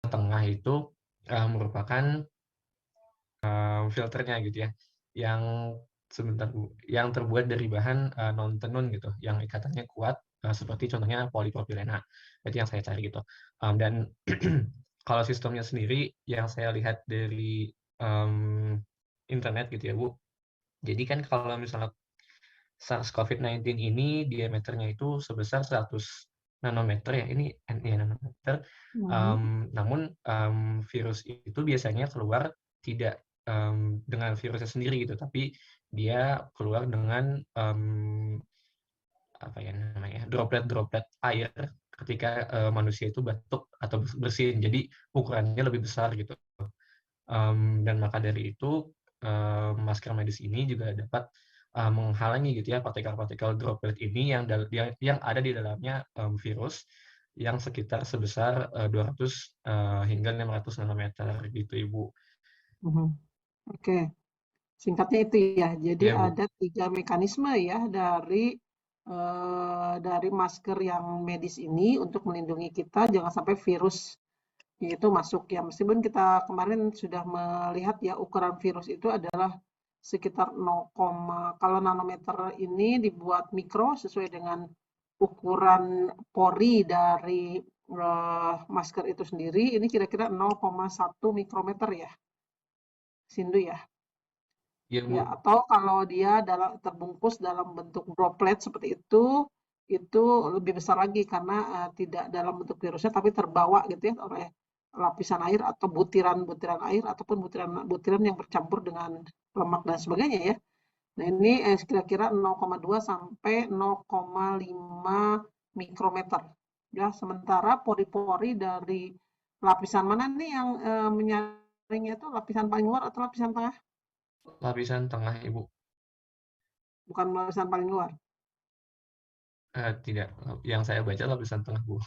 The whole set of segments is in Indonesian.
tengah itu merupakan filternya gitu ya, yang yang terbuat dari bahan non-tenun gitu, yang ikatannya kuat, seperti contohnya polipropilena. Itu yang saya cari gitu. Dan kalau sistemnya sendiri yang saya lihat dari internet gitu ya Bu, jadi kan kalau misalnya SARS-CoV-19 ini diameternya itu sebesar 100 nanometer ya, ini nanometer. Namun virus itu biasanya keluar tidak dengan virusnya sendiri gitu, tapi dia keluar dengan apa ya namanya, droplet-droplet air ketika manusia itu batuk atau bersin. Jadi ukurannya lebih besar gitu. Dan maka dari itu masker medis ini juga dapat menghalangi gitu ya partikel-partikel droplet ini yang ada di dalamnya virus yang sekitar sebesar 200 hingga 500 nanometer gitu Ibu. Oke, singkatnya itu ya. Jadi Ya Bu. ada 3 mekanisme ya dari masker yang medis ini untuk melindungi kita jangan sampai virus itu masuk ya. Meskipun kita kemarin sudah melihat ya ukuran virus itu adalah sekitar 0, kalau nanometer ini dibuat mikro sesuai dengan ukuran pori dari masker itu sendiri, ini kira-kira 0,1 mikrometer ya, Sindu ya. Ya Ya, Bu. atau kalau dia terbungkus dalam bentuk droplet seperti itu lebih besar lagi karena tidak dalam bentuk virusnya tapi terbawa gitu ya oleh lapisan air atau butiran-butiran air ataupun butiran-butiran yang bercampur dengan lemak dan sebagainya ya. Nah, ini kira-kira 0,2 sampai 0,5 mikrometer. Ya, sementara pori-pori dari lapisan mana nih yang menyaringnya itu lapisan paling luar atau lapisan tengah? Lapisan tengah Ibu. Bukan lapisan paling luar. Tidak, yang saya baca lapisan tengah Bu.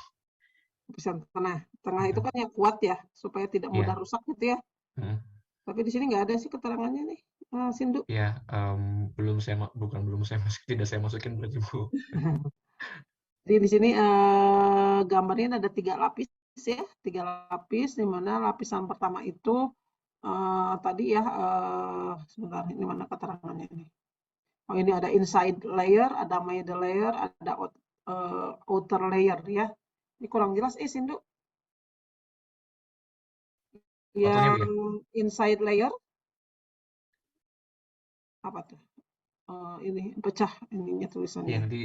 Lapisan tengah. Tengah itu Mhm. kan yang kuat ya, supaya tidak mudah Iya. rusak gitu ya. Mhm. Tapi di sini nggak ada sih keterangannya nih, Sindu. Ya, belum saya tidak saya masukin berarti Bu. Jadi di sini gambarnya ada 3 lapis ya, 3 lapis di mana lapisan pertama itu tadi ya sebentar ini mana keterangannya ini. Oh ini ada inside layer, ada middle layer, ada outer layer ya. Ini kurang jelas Sindu. Fotonya Bu Yang ya? inside layer apa tuh? Ini pecah ininya Iya tulisannya. nanti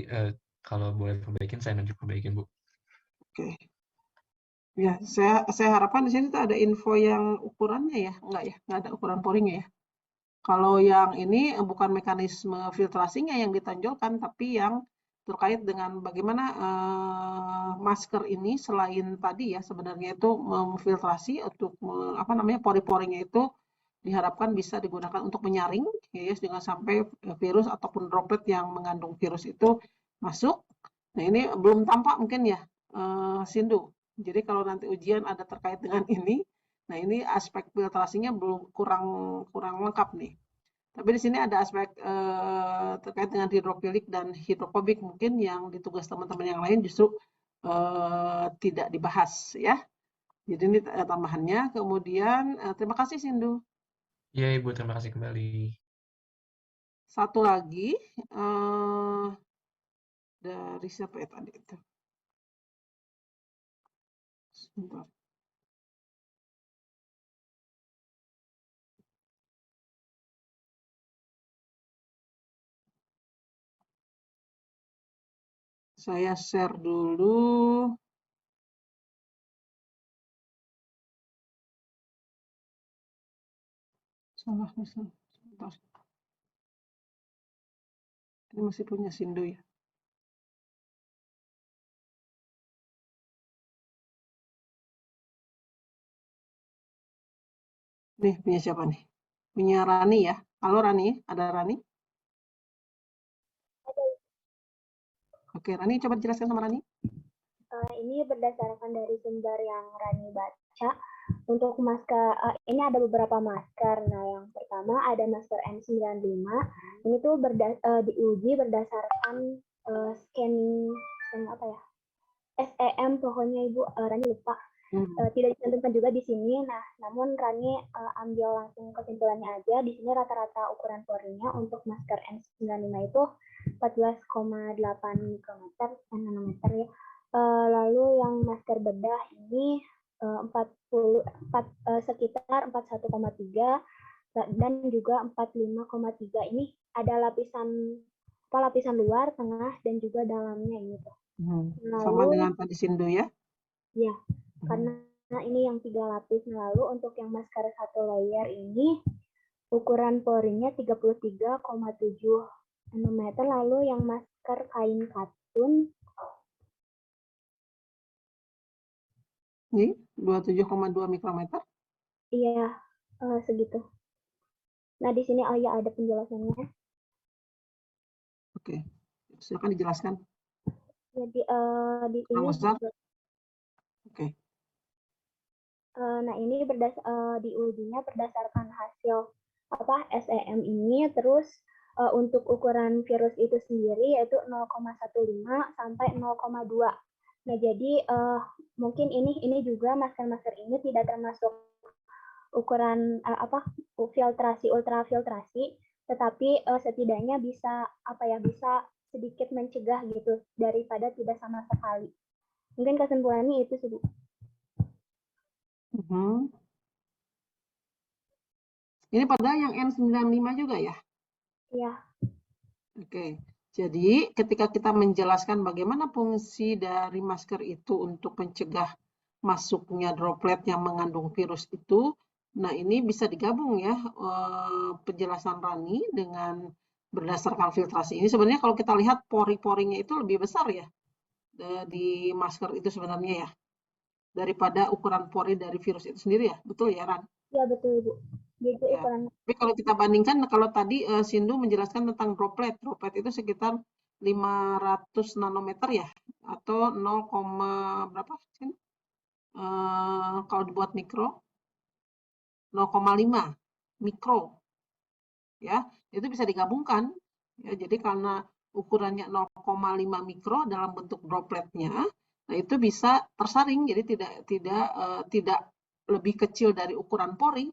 kalau boleh perbaikin saya nanti perbaikin Bu. Oke. Ya, saya harapkan di sini tuh ada info yang ukurannya ya, enggak ya, enggak ada ukuran poringnya ya. Kalau yang ini bukan mekanisme filtrasinya yang ditonjolkan, tapi yang terkait dengan bagaimana masker ini selain tadi ya sebenarnya itu memfiltrasi untuk apa namanya pori-porinya itu diharapkan bisa digunakan untuk menyaring ya jangan sampai virus ataupun droplet yang mengandung virus itu masuk. Nah, ini belum tampak mungkin ya, Sindu. Jadi kalau nanti ujian ada terkait dengan ini, nah ini aspek filtrasinya belum kurang kurang lengkap nih. Tapi di sini ada aspek terkait dengan hidrofilik dan hidrofobik mungkin yang di tugas teman-teman yang lain justru tidak dibahas ya. Jadi ini tambahannya. Kemudian terima kasih Sindu. Iya Ibu, terima kasih kembali. Satu lagi dari siapa ya tadi itu? Sebentar. Saya share dulu. Salah misal. Sebentar. Ini masih punya Sindu ya. Nih punya siapa nih? Punya Rani ya. Halo Rani, ada Rani? Oke, Rani coba jelaskan sama Rani. Ini berdasarkan dari sumber yang Rani baca. Untuk masker, ini ada beberapa masker. Nah, yang pertama ada masker N95. Ini tuh diuji berdasarkan scan apa ya? SEM pokoknya Ibu, Rani lupa. tidak dicantumkan juga di sini. Nah, namun Rani ambil langsung kesimpulannya aja. Di sini rata-rata ukuran porinya untuk masker N95 itu 14,8 mikrometer nanometer ya. Lalu yang masker bedah ini sekitar 41,3 dan juga 45,3. Ini ada lapisan luar, tengah, dan juga dalamnya ini tuh. Sama dengan tadi Sindu ya? Ya, karena ini yang 3 lapis. Lalu untuk yang masker 1 layer ini ukuran porinya 33,7 nanometer. Lalu yang masker kain katun ini 27,2 mikrometer. Iya, segitu. Nah, di sini ya ada penjelasannya. Oke, silakan dijelaskan. Jadi di sini Oke. Nah, ini diujinya berdasarkan hasil SEM ini. Terus untuk ukuran virus itu sendiri yaitu 0,15 sampai 0,2. Nah, jadi mungkin ini juga masker-masker ini tidak termasuk ukuran ultrafiltrasi, tetapi setidaknya bisa bisa sedikit mencegah gitu daripada tidak sama sekali. Mungkin kesimpulannya itu sih, Bu. Ini padahal yang N95 juga ya? Iya. Oke, jadi ketika kita menjelaskan bagaimana fungsi dari masker itu untuk mencegah masuknya droplet yang mengandung virus itu, nah ini bisa digabung ya penjelasan Rani dengan berdasarkan filtrasi ini. Sebenarnya kalau kita lihat pori-porinya itu lebih besar ya di masker itu sebenarnya ya, daripada ukuran pori dari virus itu sendiri ya, betul ya Ran? Iya betul Ibu. Jadi Ya. Tapi kalau kita bandingkan, kalau tadi Sindu menjelaskan tentang droplet itu sekitar 500 nanometer ya, atau 0, berapa sih? Kalau dibuat mikro, 0,5 mikro, ya itu bisa digabungkan. Ya, jadi karena ukurannya 0,5 mikro dalam bentuk dropletnya, nah itu bisa tersaring, jadi tidak lebih kecil dari ukuran pori.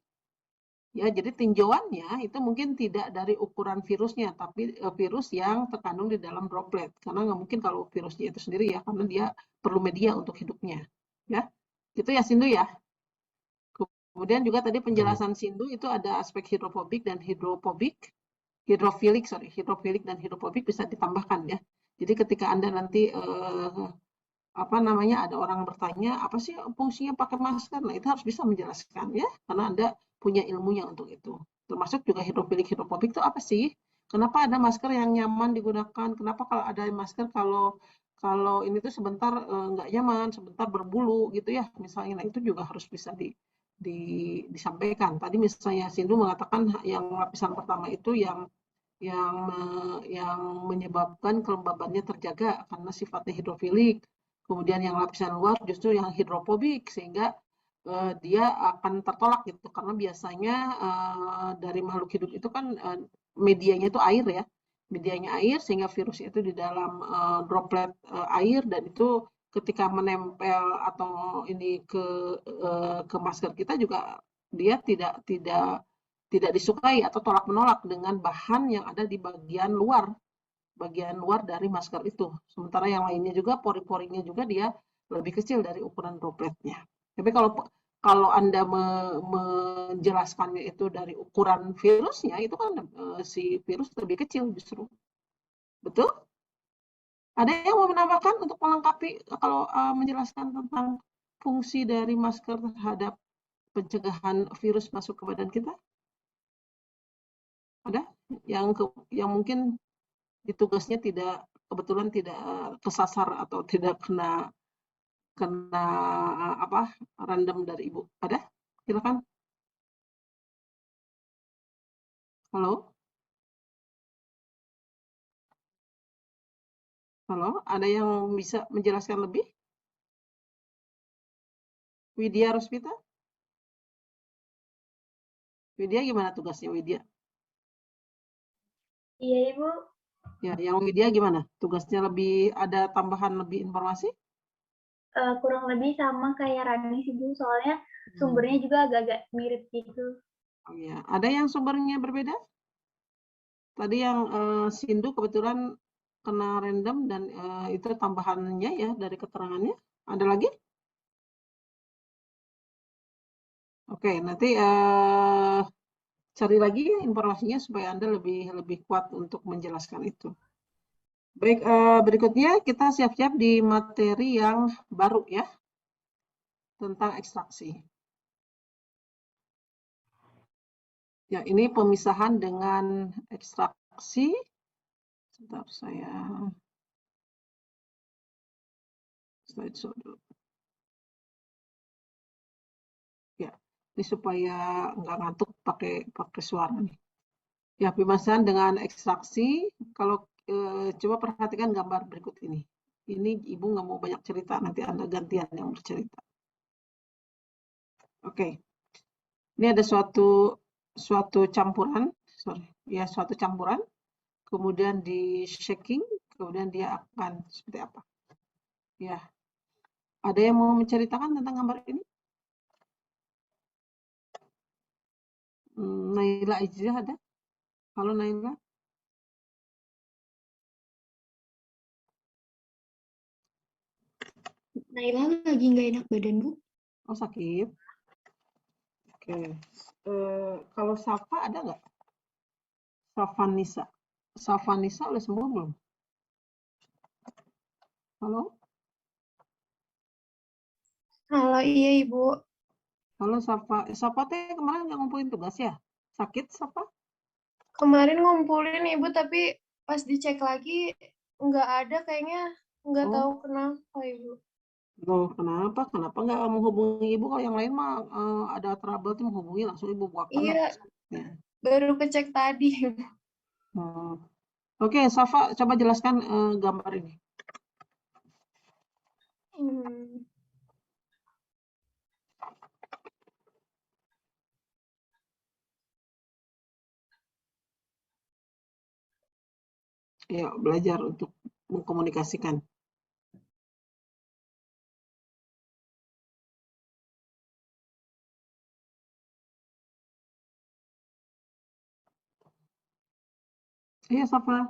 Ya, jadi tinjauannya itu mungkin tidak dari ukuran virusnya, tapi virus yang terkandung di dalam droplet. Karena nggak mungkin kalau virusnya itu sendiri ya, karena dia perlu media untuk hidupnya. Ya, gitu ya Sindu ya. Kemudian juga tadi penjelasan Sindu itu ada aspek hidrofobik dan hidrofilik dan hidrofobik bisa ditambahkan ya. Jadi ketika Anda nanti ada orang bertanya apa sih fungsinya pakai masker, nah itu harus bisa menjelaskan ya, karena Anda punya ilmunya untuk itu. Termasuk juga hidrofilik, hidrofobik itu apa sih? Kenapa ada masker yang nyaman digunakan? Kenapa kalau ada masker kalau ini tuh sebentar nggak nyaman, sebentar berbulu gitu ya, misalnya. Nah itu juga harus bisa disampaikan. Tadi misalnya Sindu mengatakan yang lapisan pertama itu yang menyebabkan kelembabannya terjaga karena sifatnya hidrofilik. Kemudian yang lapisan luar justru yang hidrofobik, sehingga dia akan tertolak gitu, karena biasanya dari makhluk hidup itu kan medianya itu air ya, medianya air, sehingga virus itu di dalam droplet air, dan itu ketika menempel atau ini ke masker kita juga dia tidak disukai atau tolak menolak dengan bahan yang ada di bagian luar dari masker itu. Sementara yang lainnya juga pori-porinya juga dia lebih kecil dari ukuran dropletnya. Tapi kalau Anda menjelaskannya itu dari ukuran virusnya, itu kan si virus lebih kecil justru. Betul? Ada yang mau menambahkan untuk melengkapi kalau menjelaskan tentang fungsi dari masker terhadap pencegahan virus masuk ke badan kita? Ada yang mungkin tugasnya kebetulan tidak kesasar atau tidak kena random dari Ibu. Ada? Silakan. Halo? Halo, ada yang bisa menjelaskan lebih? Widya Rospita? Widya gimana tugasnya Widya? Iya Ibu. Ya, yang Widya gimana? Tugasnya ada tambahan lebih informasi? kurang lebih sama kayak Rani sih Bu, soalnya sumbernya juga agak-agak mirip gitu. Oh ya, ada yang sumbernya berbeda? Tadi yang Sindu kebetulan kena random dan itu tambahannya ya dari keterangannya. Ada lagi? Oke, nanti cari lagi informasinya supaya Anda lebih kuat untuk menjelaskan itu. Baik, berikutnya kita siap-siap di materi yang baru ya, tentang ekstraksi. Ya, ini pemisahan dengan ekstraksi. Sebentar, saya slideshow dulu. Ya, ini supaya nggak ngantuk pakai suara nih. Ya, pemisahan dengan ekstraksi. Kalau coba perhatikan gambar berikut ini. Ini Ibu nggak mau banyak cerita, nanti Anda gantian yang bercerita. Oke, ini ada suatu campuran, suatu campuran, kemudian di shaking, kemudian dia akan seperti apa? Ya, ada yang mau menceritakan tentang gambar ini? Naila Ijzah ada? Halo Naila? Naila lagi nggak enak badan, Bu. Oh sakit? Oke. Kalau Safa ada nggak? Safanisa. Safanisa udah sembuh belum? Halo? Halo, iya Ibu. Halo Safa. Safa teh kemarin nggak ngumpulin tugas ya? Sakit Safa? Kemarin ngumpulin Ibu, tapi pas dicek lagi nggak ada, kayaknya nggak tahu Oh, kenapa Ibu. loh kenapa? Kenapa nggak menghubungi Ibu? Kalau yang lain mah ada trouble tuh menghubungi langsung Ibu buatkan Iya, ya. baru kecek tadi. Oke, Safa, coba jelaskan gambar ini. Hmm. Ya, belajar untuk mengkomunikasikan. Iya, Safa.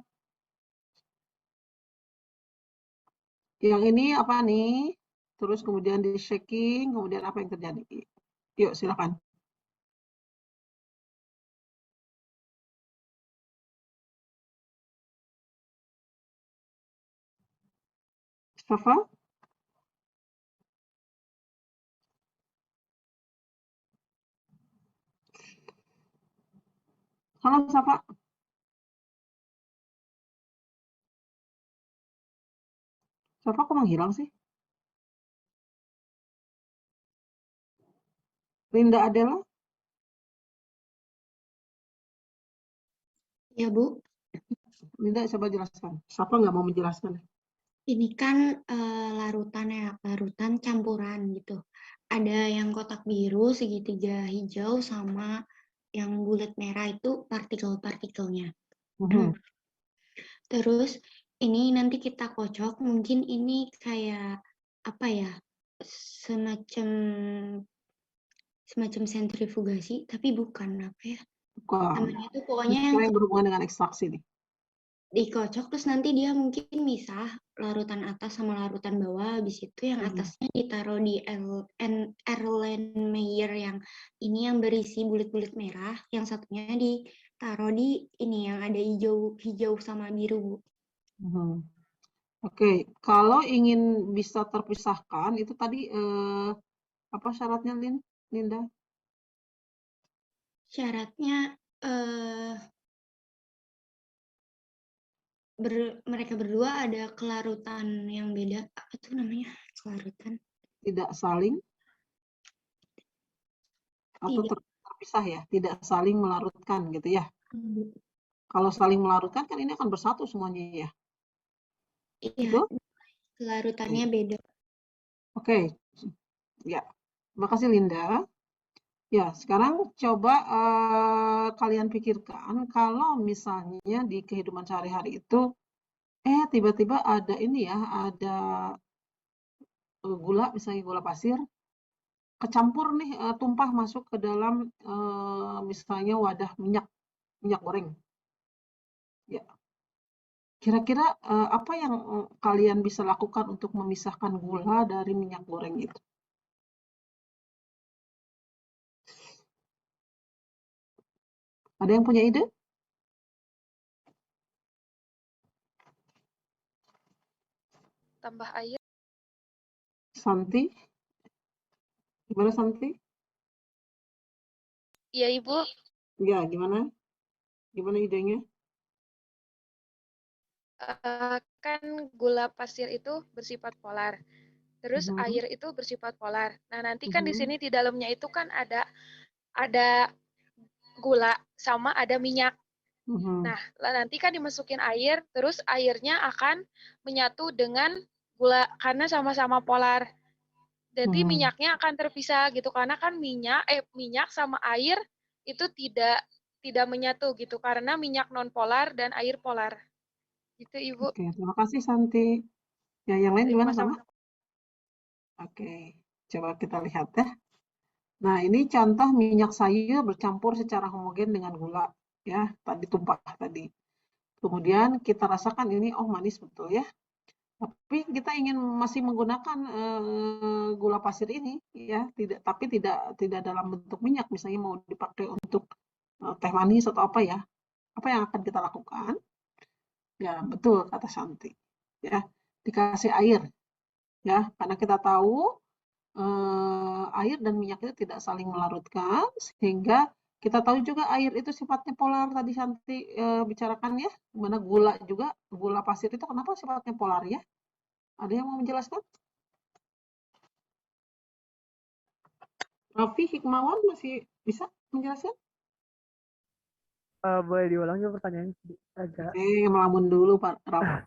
Yang ini apa nih? Terus kemudian di shaking, kemudian apa yang terjadi? Yuk, silakan. Safa? Halo, Safa. Safa kok menghilang sih? Linda Adela? Ya Bu, Linda, coba jelaskan. Safa nggak mau menjelaskan. ini kan larutan ya, larutan campuran gitu. Ada yang kotak biru, segitiga hijau, sama yang bulat merah itu partikel-partikelnya. Terus ini nanti kita kocok, mungkin ini kayak apa ya, semacam sentrifugasi, tapi bukan apa ya. Bukan. Namanya itu pokoknya yang Yang berhubungan dengan ekstraksi nih. dikocok, terus nanti dia mungkin misah larutan atas sama larutan bawah. Habis itu yang atasnya ditaruh di Erlenmeyer yang ini yang berisi bulat-bulat merah, yang satunya ditaruh di ini yang ada hijau sama biru, Bu. Oke, kalau ingin bisa terpisahkan, itu tadi apa syaratnya, Linda? Syaratnya mereka berdua ada kelarutan yang beda. Apa tuh namanya? Kelarutan. Tidak saling atau Tidak. terpisah ya, tidak saling melarutkan gitu ya. Kalau saling melarutkan kan ini akan bersatu semuanya ya. Iya, Itu? kelarutannya beda. Oke. Ya. Terima kasih Linda. Ya, sekarang coba kalian pikirkan kalau misalnya di kehidupan sehari-hari itu tiba-tiba ada ini ya, ada gula, misalnya gula pasir, kecampur nih, tumpah masuk ke dalam, misalnya wadah minyak goreng. Ya, kira-kira, apa yang, kalian bisa lakukan untuk memisahkan gula dari minyak goreng itu? Ada yang punya ide? Tambah air. Santi? Gimana Santi? Iya, Ibu. Ya, gimana? Gimana idenya? Kan gula pasir itu bersifat polar. Terus Mhm, air itu bersifat polar. Nah, nanti kan di mhm, sini di dalamnya itu kan ada gula sama ada minyak. mhm, Nah, nanti kan dimasukin air, terus airnya akan menyatu dengan gula karena sama-sama polar. Jadi mhm. minyaknya akan terpisah gitu karena kan minyak sama air itu tidak menyatu gitu karena minyak non polar dan air polar. Gitu, Ibu. Oke, terima kasih Santi. Ya, yang lain gimana sama? Sama-sama. Oke, coba kita lihat ya. Nah, ini contoh minyak sayur bercampur secara homogen dengan gula, ya, tadi tumpah tadi. Kemudian kita rasakan ini, oh manis betul ya. Tapi kita ingin masih menggunakan gula pasir ini, ya, tapi tidak dalam bentuk minyak, misalnya mau dipakai untuk teh manis atau apa ya. Apa yang akan kita lakukan? Ya, betul kata Santi. Ya, dikasih air, ya, karena kita tahu air dan minyak itu tidak saling melarutkan, sehingga kita tahu juga air itu sifatnya polar tadi Santi bicarakan ya, mana gula juga, gula pasir itu kenapa sifatnya polar ya? Ada yang mau menjelaskan? Raffi Hikmawan masih bisa menjelaskan? Boleh diulang juga pertanyaannya agak Melamun dulu Pak Raffi.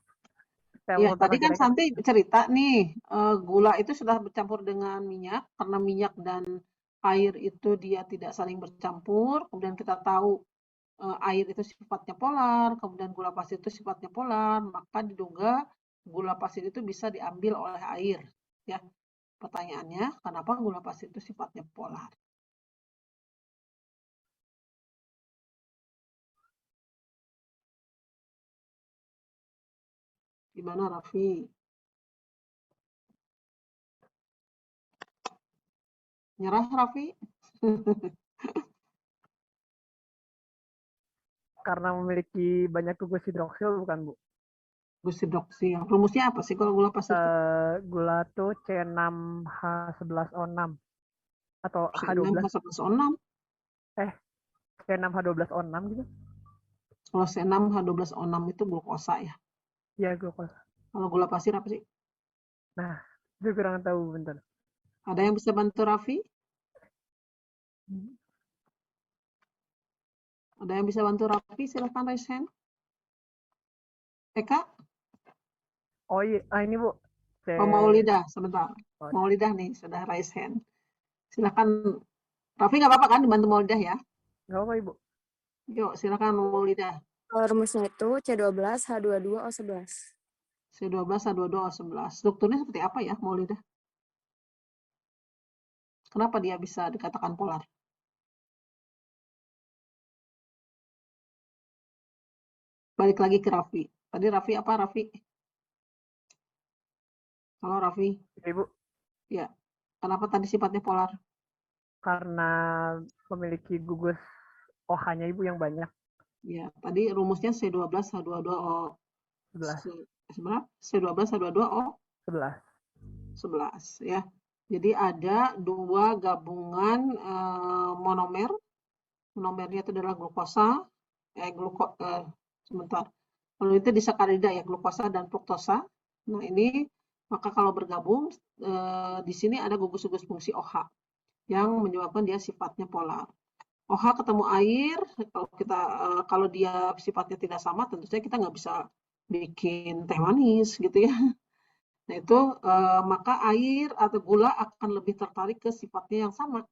saya Ya, mau tadi kan reka-reka. Santi cerita nih, gula itu sudah bercampur dengan minyak, karena minyak dan air itu dia tidak saling bercampur, kemudian kita tahu air itu sifatnya polar, kemudian gula pasir itu sifatnya polar, maka diduga gula pasir itu bisa diambil oleh air. Ya, pertanyaannya, kenapa gula pasir itu sifatnya polar? Gimana Raffi? Nyerah Raffi? Karena memiliki banyak gugus hidroksil bukan Bu? Gusidroksil. Rumusnya apa sih kalau gula pasir itu? Gula tuh C6H11O6 atau C6 H12 H11O6. C6H12O6 gitu. Kalau C6 H12O6 itu glukosa ya. Ya glukosa. Kalau gula pasir apa sih? Nah, itu kurang tahu bentar. Ada yang bisa bantu Raffi? Ada yang bisa bantu Raffi? Silahkan raise hand. Eka? Oh iya, ini Bu. Oh, Maulidah, sebentar. Oh, Maulidah nih, sudah raise hand. Silakan. Raffi nggak apa-apa kan dibantu Maulidah ya? nggak apa Ibu. Yuk, silakan Maulidah. Rumusnya itu C12H22O11. C12H22O11. Strukturnya seperti apa ya, Maulidah? Kenapa dia bisa dikatakan polar? Balik lagi ke Raffi. Tadi Raffi apa, Raffi? Halo, Raffi. Ya, Ibu, Ya, kenapa tadi sifatnya polar? karena memiliki gugus OH-nya Ibu yang banyak. Ya, tadi rumusnya C12H22O. 11. Sebenarnya C12H22O 11. 11 ya. Jadi ada dua gabungan monomer. Monomernya itu adalah glukosa, sebentar. Kalau itu disakarida ya, glukosa dan fruktosa. Nah, ini maka kalau bergabung di sini ada gugus-gugus fungsi OH yang menyebabkan dia sifatnya polar. OH ketemu air, kalau dia sifatnya tidak sama, tentu saja kita nggak bisa bikin teh manis gitu ya. Nah itu maka air atau gula akan lebih tertarik ke sifatnya yang sama.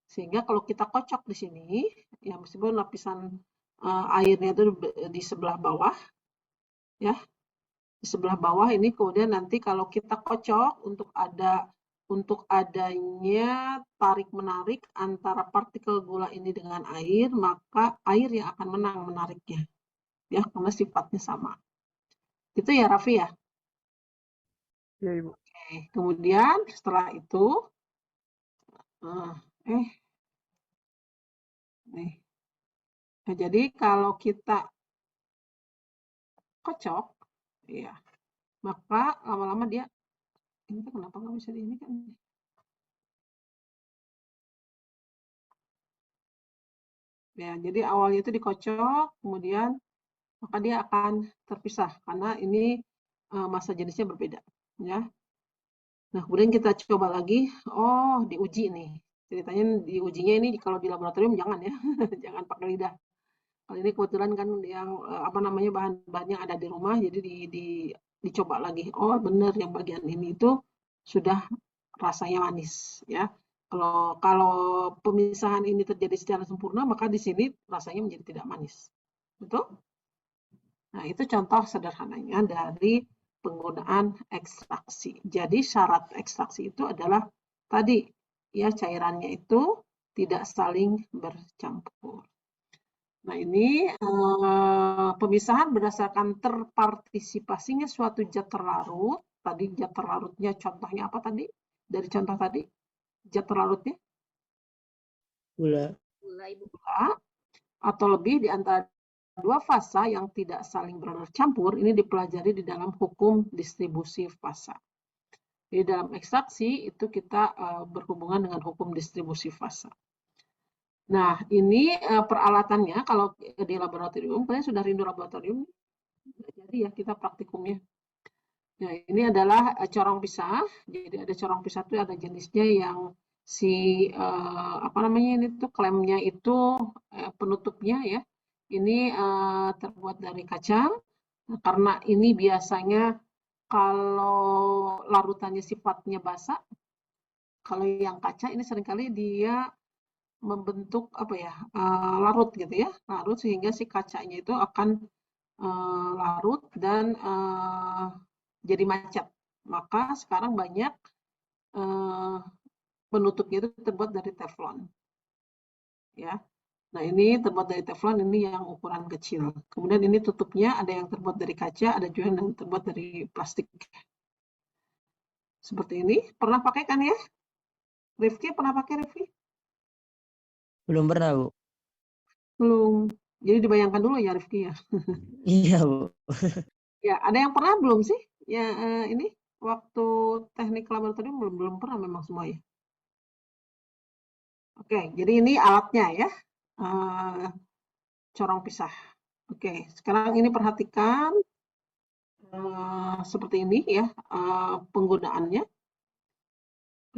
Sehingga kalau kita kocok di sini, ya meskipun lapisan airnya itu di sebelah bawah, ya Di sebelah bawah ini kemudian nanti kalau kita kocok untuk adanya tarik-menarik antara partikel gula ini dengan air, maka air yang akan menang menariknya. Ya, karena sifatnya sama. Itu ya, Raffi ya? Iya, Ibu. Oke, kemudian setelah itu, nih. Nah, jadi kalau kita kocok, ya, maka lama-lama dia, ini tuh kenapa nggak bisa di ini kan? Ya, jadi awalnya itu dikocok, kemudian maka dia akan terpisah karena ini massa jenisnya berbeda, ya. Nah, kemudian kita coba lagi, oh diuji nih. Ceritanya diujinya ini kalau di laboratorium jangan ya, jangan pakai lidah. Kalau ini kebetulan kan yang apa namanya bahan-bahan yang ada di rumah, jadi dicoba lagi. Oh benar yang bagian ini itu sudah rasanya manis, ya. Kalau pemisahan ini terjadi secara sempurna, maka di sini rasanya menjadi tidak manis. Betul? Nah, itu contoh sederhananya dari penggunaan ekstraksi. Jadi syarat ekstraksi itu adalah tadi ya cairannya itu tidak saling bercampur. Nah, ini pemisahan berdasarkan terpartisipasinya suatu zat terlarut. Tadi zat terlarutnya contohnya apa tadi? Dari contoh tadi, zat terlarutnya? Gula. Gula atau lebih di antara dua fasa yang tidak saling bercampur ini dipelajari di dalam hukum distribusi fasa. Jadi dalam ekstraksi itu kita berhubungan dengan hukum distribusi fasa. Nah, ini peralatannya kalau di laboratorium, kalian sudah rindu laboratorium? Jadi ya kita praktikumnya. Nah, ini adalah corong pisah. Jadi ada corong pisah itu ada jenisnya yang si apa namanya ini tuh klemnya itu penutupnya ya. Ini terbuat dari kaca. Nah, karena ini biasanya kalau larutannya sifatnya basah, kalau yang kaca ini seringkali dia membentuk apa ya larut gitu ya, larut sehingga si kacanya itu akan larut dan jadi macet. Maka sekarang banyak penutupnya itu terbuat dari teflon, ya. Nah, ini terbuat dari teflon, ini yang ukuran kecil. Kemudian ini tutupnya ada yang terbuat dari kaca, ada juga yang terbuat dari plastik. Seperti ini. Pernah pakai kan ya? Rifki pernah pakai, Rifki? Belum pernah, Bu. Belum. Jadi dibayangkan dulu ya, Rifki ya. Iya, Bu. Ya, ada yang pernah belum sih? Ya, ini waktu teknik laboratorium belum pernah memang semua ya. Oke, jadi ini alatnya ya. Corong pisah. Oke, sekarang ini perhatikan seperti ini ya penggunaannya.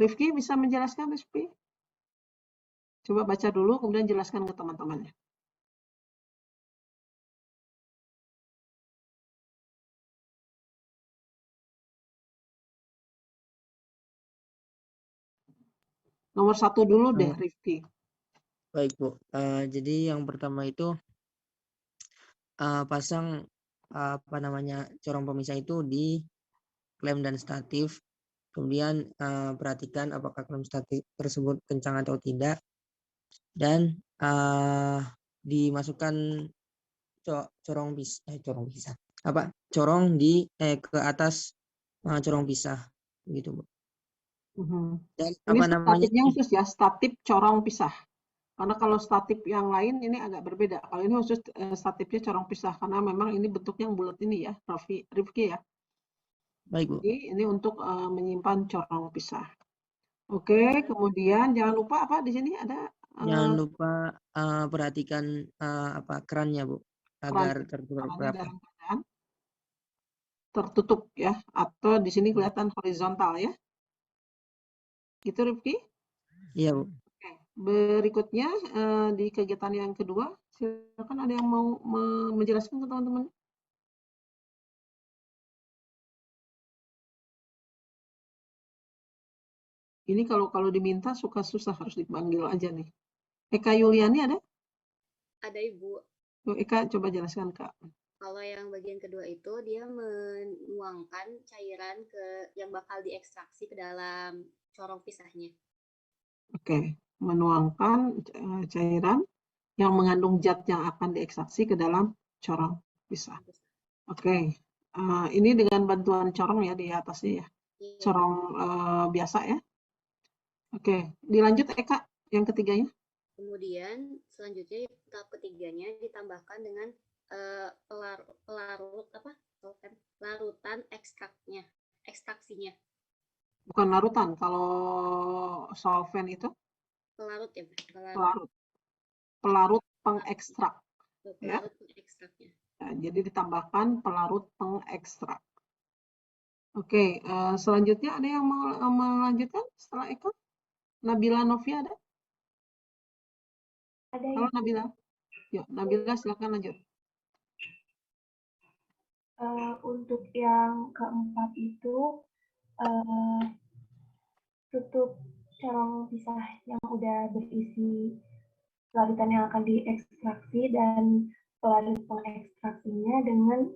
Rifki bisa menjelaskan, Rifki? Coba baca dulu, kemudian jelaskan ke teman-temannya. Nomor 1 dulu deh, Rifki. Baik, Bu. Jadi yang pertama itu pasang apa namanya corong pemisah itu di klem dan statif. Kemudian perhatikan apakah klem statif tersebut kencang atau tidak. Dan dimasukkan corong pisah. Corong di ke atas corong pisah gitu, Bu. Dan Ini apa namanya? statifnya khusus ya, statif corong pisah. Karena kalau statif yang lain ini agak berbeda. Kalau ini khusus statifnya corong pisah karena memang ini bentuknya yang bulat ini ya, Rifki ya. Baik, Bu. Jadi ini untuk menyimpan corong pisah. Oke, kemudian jangan lupa apa di sini ada Jangan lupa perhatikan kerannya, Bu, agar tertutup rapat. dalam keadaan tertutup ya, atau di sini kelihatan horizontal ya. Gitu, Rifki? Iya, Bu. Oke. Berikutnya di kegiatan yang kedua, silakan ada yang mau menjelaskan ke teman-teman. Ini kalau diminta suka susah harus dipanggil aja nih. Eka Yuliani ada? Ada, Ibu. Eka coba jelaskan, Kak. Kalau yang bagian kedua itu dia menuangkan cairan yang bakal diekstraksi ke dalam corong pisahnya. Oke, menuangkan cairan yang mengandung zat yang akan diekstraksi ke dalam corong pisah. Oke, ini dengan bantuan corong ya di atasnya ya, corong biasa ya. Oke, dilanjut Eka yang ketiganya. Kemudian selanjutnya tahap ketiganya ditambahkan dengan larutan ekstraksinya. Bukan larutan, kalau solvent itu Pelarut ya, pelarut pengekstrak. Pelarut pengekstraknya. Nah, jadi ditambahkan pelarut pengekstrak. Oke, selanjutnya ada yang mau melanjutkan setelah Eka? Nabila Novia ada? Ada Halo Nabila. Yuk, Nabila silakan lanjut. Untuk yang keempat itu tutup corong pisah yang udah berisi larutan yang akan diekstraksi dan pelarut pengekstraksinya dengan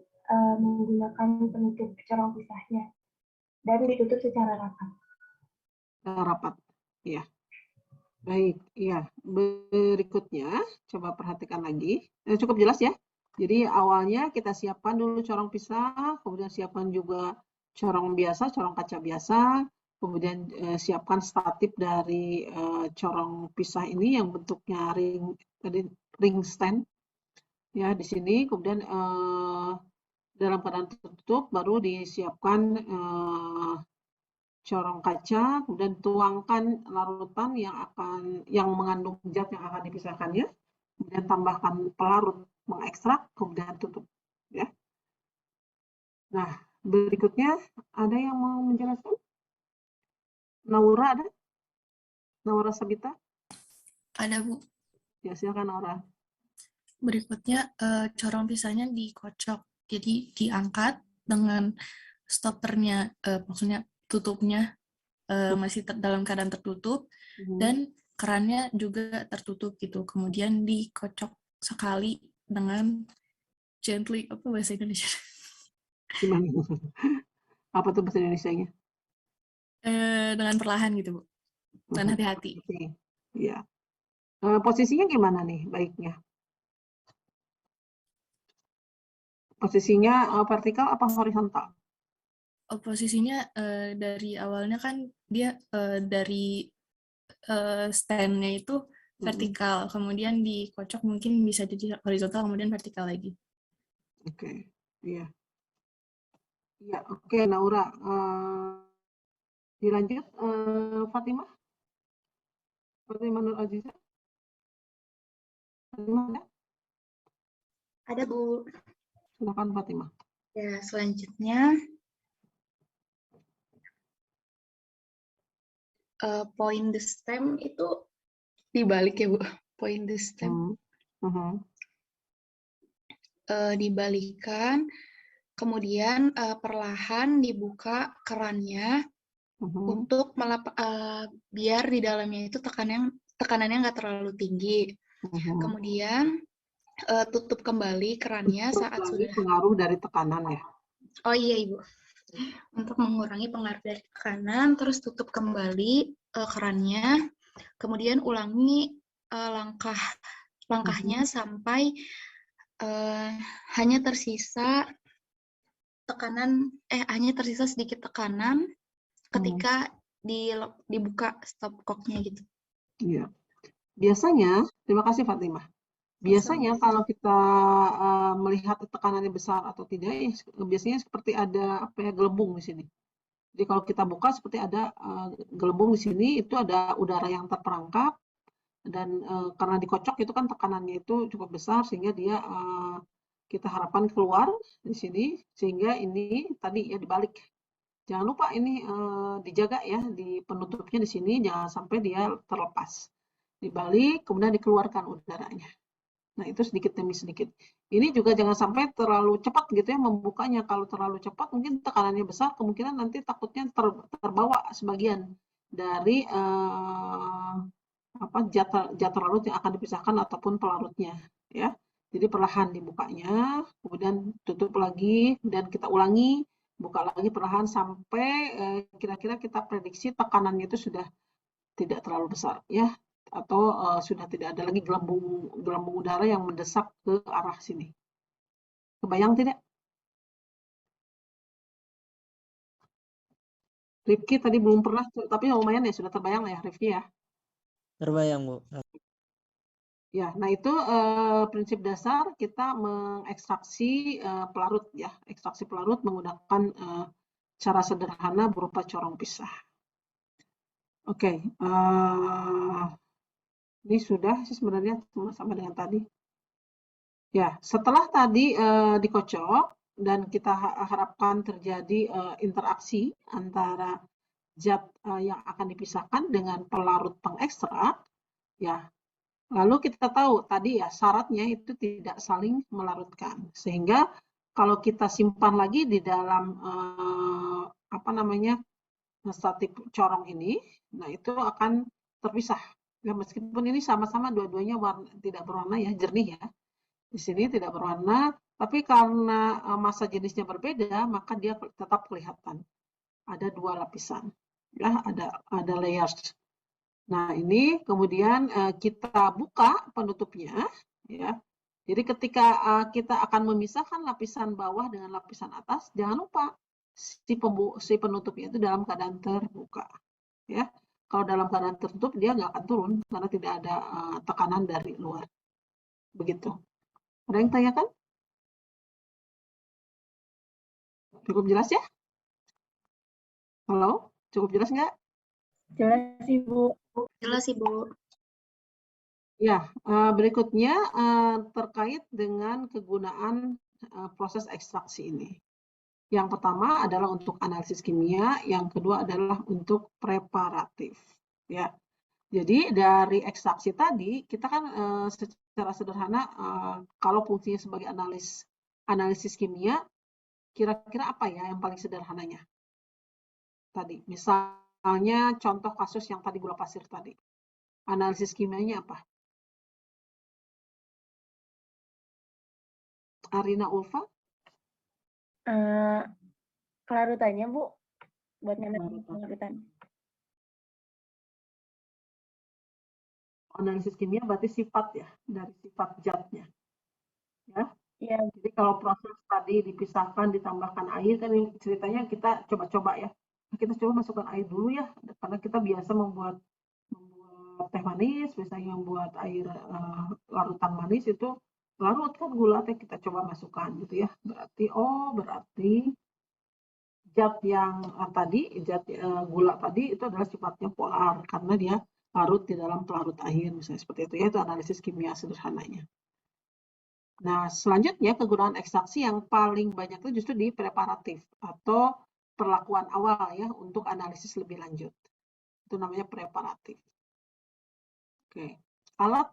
menggunakan penutup corong pisahnya dan ditutup secara rapat. Rapat, ya. Baik, ya. Berikutnya, coba perhatikan lagi. Cukup jelas ya? Jadi awalnya kita siapkan dulu corong pisah, kemudian siapkan juga corong biasa, corong kaca biasa, kemudian siapkan statif dari corong pisah ini yang bentuknya ring stand. Ya, di sini kemudian dalam keadaan tertutup baru disiapkan corong kaca, kemudian tuangkan larutan yang mengandung zat yang akan dipisahkannya, kemudian tambahkan pelarut mengekstrak, kemudian tutup. Ya. Nah, berikutnya ada yang mau menjelaskan? Naura ada? Naura Sabita? Ada, Bu. Ya, silakan Naura. Berikutnya, corong pisahnya dikocok. Jadi diangkat dengan stoppernya, maksudnya tutupnya masih dalam keadaan tertutup, dan kerannya juga tertutup gitu. Kemudian dikocok sekali dengan gently, apa bahasa Indonesia? Gimana? Apa tuh bahasa Indonesianya? Dengan perlahan gitu, Bu. Dan hati-hati. Iya. Posisinya gimana nih baiknya? Posisinya vertikal apa horizontal? Posisinya dari awalnya kan dia dari stand-nya itu vertikal, kemudian dikocok mungkin bisa jadi horizontal, kemudian vertikal lagi. Oke, iya. Iya, oke Naura. Dilanjut Fatimah. Fatimah Nur Aziza. Fatimah ada? Ada, Bu. Silakan Fatimah. Ya, selanjutnya point the stem itu dibalik ya, Bu. Point the stem. Dibalikan, kemudian perlahan dibuka kerannya untuk biar di dalamnya itu tekanannya nggak terlalu tinggi. Kemudian tutup kembali kerannya saat sudah pengaruh dari tekanan ya. Oh iya Ibu. Untuk mengurangi pengaruh dari tekanan, terus tutup kembali kerannya, kemudian ulangi langkahnya sampai hanya tersisa sedikit tekanan ketika dibuka stopcocknya gitu. Iya. Biasanya, terima kasih Fatimah. Biasanya kalau kita melihat tekanannya besar atau tidak, biasanya seperti ada gelembung di sini. Jadi kalau kita buka seperti ada gelembung di sini, itu ada udara yang terperangkap, dan karena dikocok itu kan tekanannya itu cukup besar sehingga dia kita harapkan keluar di sini, sehingga ini tadi ya dibalik. Jangan lupa ini dijaga ya di penutupnya di sini, jangan sampai dia terlepas. Dibalik, kemudian dikeluarkan udaranya. Nah, itu sedikit demi sedikit. Ini juga jangan sampai terlalu cepat gitu ya membukanya. Kalau terlalu cepat mungkin tekanannya besar, kemungkinan nanti takutnya terbawa sebagian dari zat larut yang akan dipisahkan ataupun pelarutnya ya. Jadi perlahan dibukanya, kemudian tutup lagi, dan kita ulangi, buka lagi perlahan sampai kira-kira kita prediksi tekanannya itu sudah tidak terlalu besar ya, atau sudah tidak ada lagi gelembung udara yang mendesak ke arah sini. Kebayang tidak? Rifki tadi belum pernah, tapi lumayan ya, sudah terbayang ya Rifki ya? Terbayang, Bu. Ya, nah itu prinsip dasar kita mengekstraksi pelarut ya, ekstraksi pelarut menggunakan cara sederhana berupa corong pisah. Oke, ini sudah sih sebenarnya sama dengan tadi. Ya, setelah tadi dikocok dan kita harapkan terjadi interaksi antara zat yang akan dipisahkan dengan pelarut pengekstrak, ya. Lalu kita tahu tadi ya syaratnya itu tidak saling melarutkan, sehingga kalau kita simpan lagi di dalam statif corong ini, nah itu akan terpisah. Ya, meskipun ini sama-sama dua-duanya tidak berwarna ya, jernih ya. Di sini tidak berwarna, tapi karena massa jenisnya berbeda, maka dia tetap kelihatan. Ada dua lapisan, ya, ada layers. Nah, ini kemudian kita buka penutupnya, ya. Jadi ketika kita akan memisahkan lapisan bawah dengan lapisan atas, jangan lupa si penutupnya itu dalam keadaan terbuka, ya. Kalau dalam keadaan tertutup dia nggak akan turun karena tidak ada tekanan dari luar. Begitu. Ada yang tanyakan? Cukup jelas ya? Halo, cukup jelas nggak? Jelas Ibu. Jelas Ibu. Ya, berikutnya terkait dengan kegunaan proses ekstraksi ini. Yang pertama adalah untuk analisis kimia, yang kedua adalah untuk preparatif. Ya, jadi dari ekstraksi tadi kita kan secara sederhana kalau fungsinya sebagai analisis kimia, kira-kira apa ya yang paling sederhananya? Tadi, misalnya contoh kasus yang tadi gula pasir tadi, analisis kimianya apa? Arina Ulfa? Kelarutannya Bu, buat kelarutan. Analisis kimia berarti sifat ya, dari sifat zatnya. Ya. Iya. Jadi kalau proses tadi dipisahkan, ditambahkan air, kan ini ceritanya kita coba-coba ya. Kita coba masukkan air dulu ya, karena kita biasa membuat teh manis, misalnya membuat air larutan manis itu larut kan gula teh, kita coba masukkan gitu ya. Berarti zat yang gula tadi itu adalah sifatnya polar karena dia larut di dalam pelarut air, misalnya seperti itu ya, itu analisis kimia sederhananya. Nah, selanjutnya kegunaan ekstraksi yang paling banyak itu justru di preparatif atau perlakuan awal ya untuk analisis lebih lanjut. Itu namanya preparatif. Oke. Alat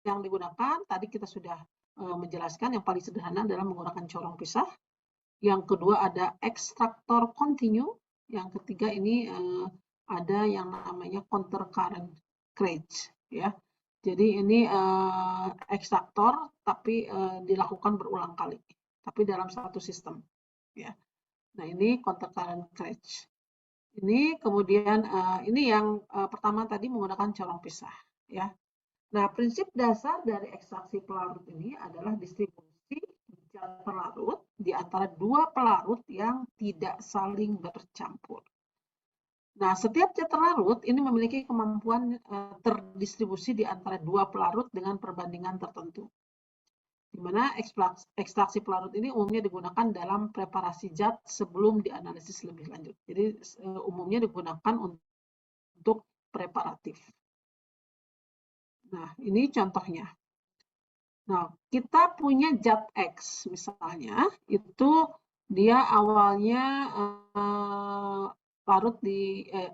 yang digunakan tadi kita sudah menjelaskan, yang paling sederhana adalah menggunakan corong pisah. Yang kedua ada ekstraktor kontinu. Yang ketiga ini ada yang namanya counter current cage ya. Jadi ini ekstraktor tapi dilakukan berulang kali, tapi dalam satu sistem ya. Nah, ini counter current cage. Ini kemudian ini yang pertama tadi menggunakan corong pisah ya. Nah, prinsip dasar dari ekstraksi pelarut ini adalah distribusi zat pelarut di antara dua pelarut yang tidak saling bercampur. Nah, setiap zat pelarut ini memiliki kemampuan terdistribusi di antara dua pelarut dengan perbandingan tertentu. Di mana ekstraksi pelarut ini umumnya digunakan dalam preparasi zat sebelum dianalisis lebih lanjut. Jadi umumnya digunakan untuk preparatif. Nah, ini contohnya. Nah, kita punya zat X misalnya, itu dia awalnya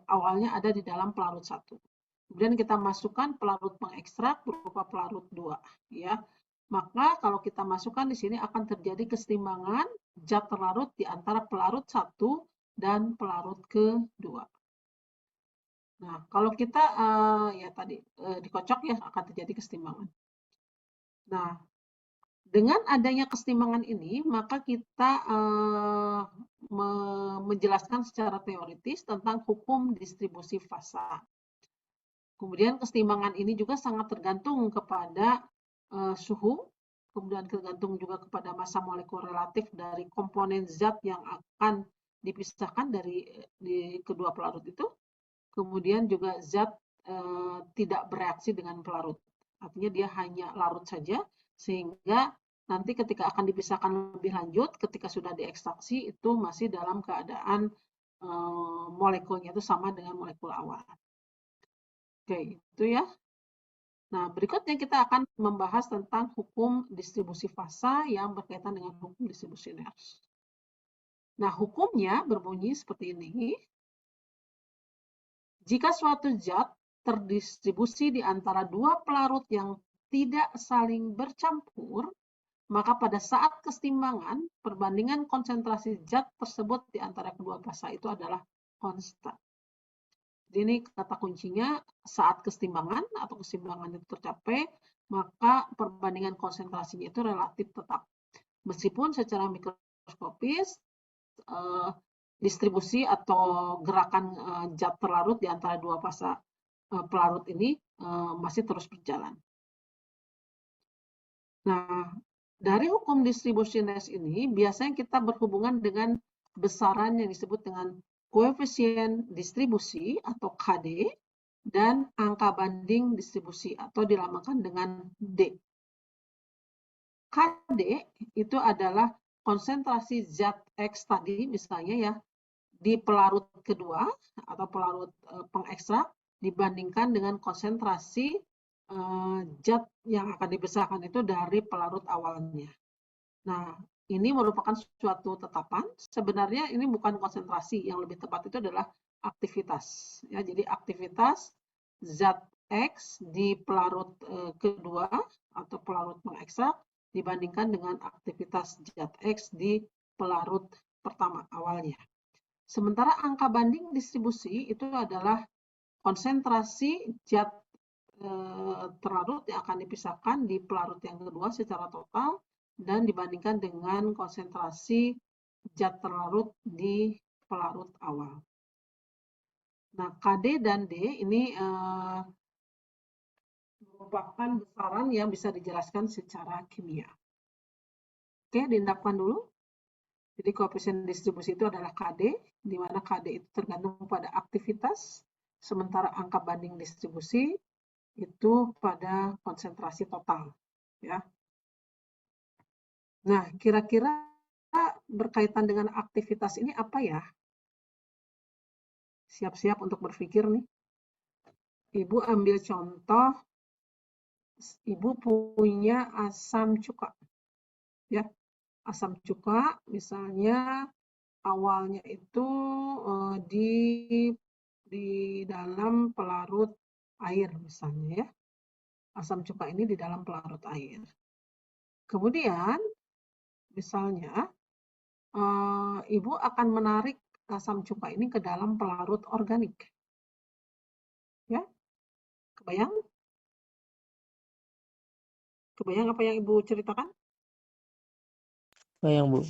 awalnya ada di dalam pelarut 1. Kemudian kita masukkan pelarut pengekstrak berupa pelarut 2 ya. Maka kalau kita masukkan di sini akan terjadi kesetimbangan zat terlarut di antara pelarut 1 dan pelarut kedua. Nah, kalau kita ya tadi dikocok ya akan terjadi kesetimbangan. Nah, Dengan adanya kesetimbangan ini, maka kita menjelaskan secara teoritis tentang hukum distribusi fasa. Kemudian kesetimbangan ini juga sangat tergantung kepada suhu, kemudian tergantung juga kepada massa molekul relatif dari komponen zat yang akan dipisahkan di kedua pelarut itu. Kemudian juga zat tidak bereaksi dengan pelarut. Artinya dia hanya larut saja, sehingga nanti ketika akan dipisahkan lebih lanjut, ketika sudah diekstraksi, itu masih dalam keadaan molekulnya itu sama dengan molekul awal. Oke, itu ya. Nah, berikutnya kita akan membahas tentang hukum distribusi fasa yang berkaitan dengan hukum distribusi Nernst. Nah, hukumnya berbunyi seperti ini. Jika suatu zat terdistribusi di antara dua pelarut yang tidak saling bercampur, maka pada saat kesetimbangan, perbandingan konsentrasi zat tersebut di antara kedua fasa itu adalah konstan. Jadi ini kata kuncinya, saat kesetimbangan atau keseimbangan itu tercapai, maka perbandingan konsentrasinya itu relatif tetap. Meskipun secara mikroskopis, distribusi atau gerakan zat terlarut di antara dua fasa pelarut ini masih terus berjalan. Nah, dari hukum distribusi Nernst ini, biasanya kita berhubungan dengan besaran yang disebut dengan koefisien distribusi atau KD dan angka banding distribusi atau dinamakan dengan D. KD itu adalah konsentrasi zat X tadi misalnya ya di pelarut kedua atau pelarut pengekstrak dibandingkan dengan konsentrasi zat yang akan dipisahkan itu dari pelarut awalnya. Nah, ini merupakan suatu tetapan. Sebenarnya ini bukan konsentrasi, yang lebih tepat itu adalah aktivitas. Ya, jadi aktivitas zat X di pelarut kedua atau pelarut pengekstrak dibandingkan dengan aktivitas zat X di pelarut pertama awalnya. Sementara angka banding distribusi itu adalah konsentrasi zat terlarut yang akan dipisahkan di pelarut yang kedua secara total dan dibandingkan dengan konsentrasi zat terlarut di pelarut awal. Nah, KD dan D ini merupakan besaran yang bisa dijelaskan secara kimia. Oke, diindahkan dulu. Jadi koefisien distribusi itu adalah KD, di mana KD itu tergantung pada aktivitas, sementara angka banding distribusi itu pada konsentrasi total. Ya. Nah, kira-kira berkaitan dengan aktivitas ini apa ya? Siap-siap untuk berpikir nih. Ibu ambil contoh, Ibu punya asam cuka. Ya, asam cuka misalnya awalnya itu di dalam pelarut air misalnya ya. Asam cuka ini di dalam pelarut air. Kemudian misalnya Ibu akan menarik asam cuka ini ke dalam pelarut organik. Ya. Kebayang? Kebayang apa yang Ibu ceritakan? Bayang, Bu.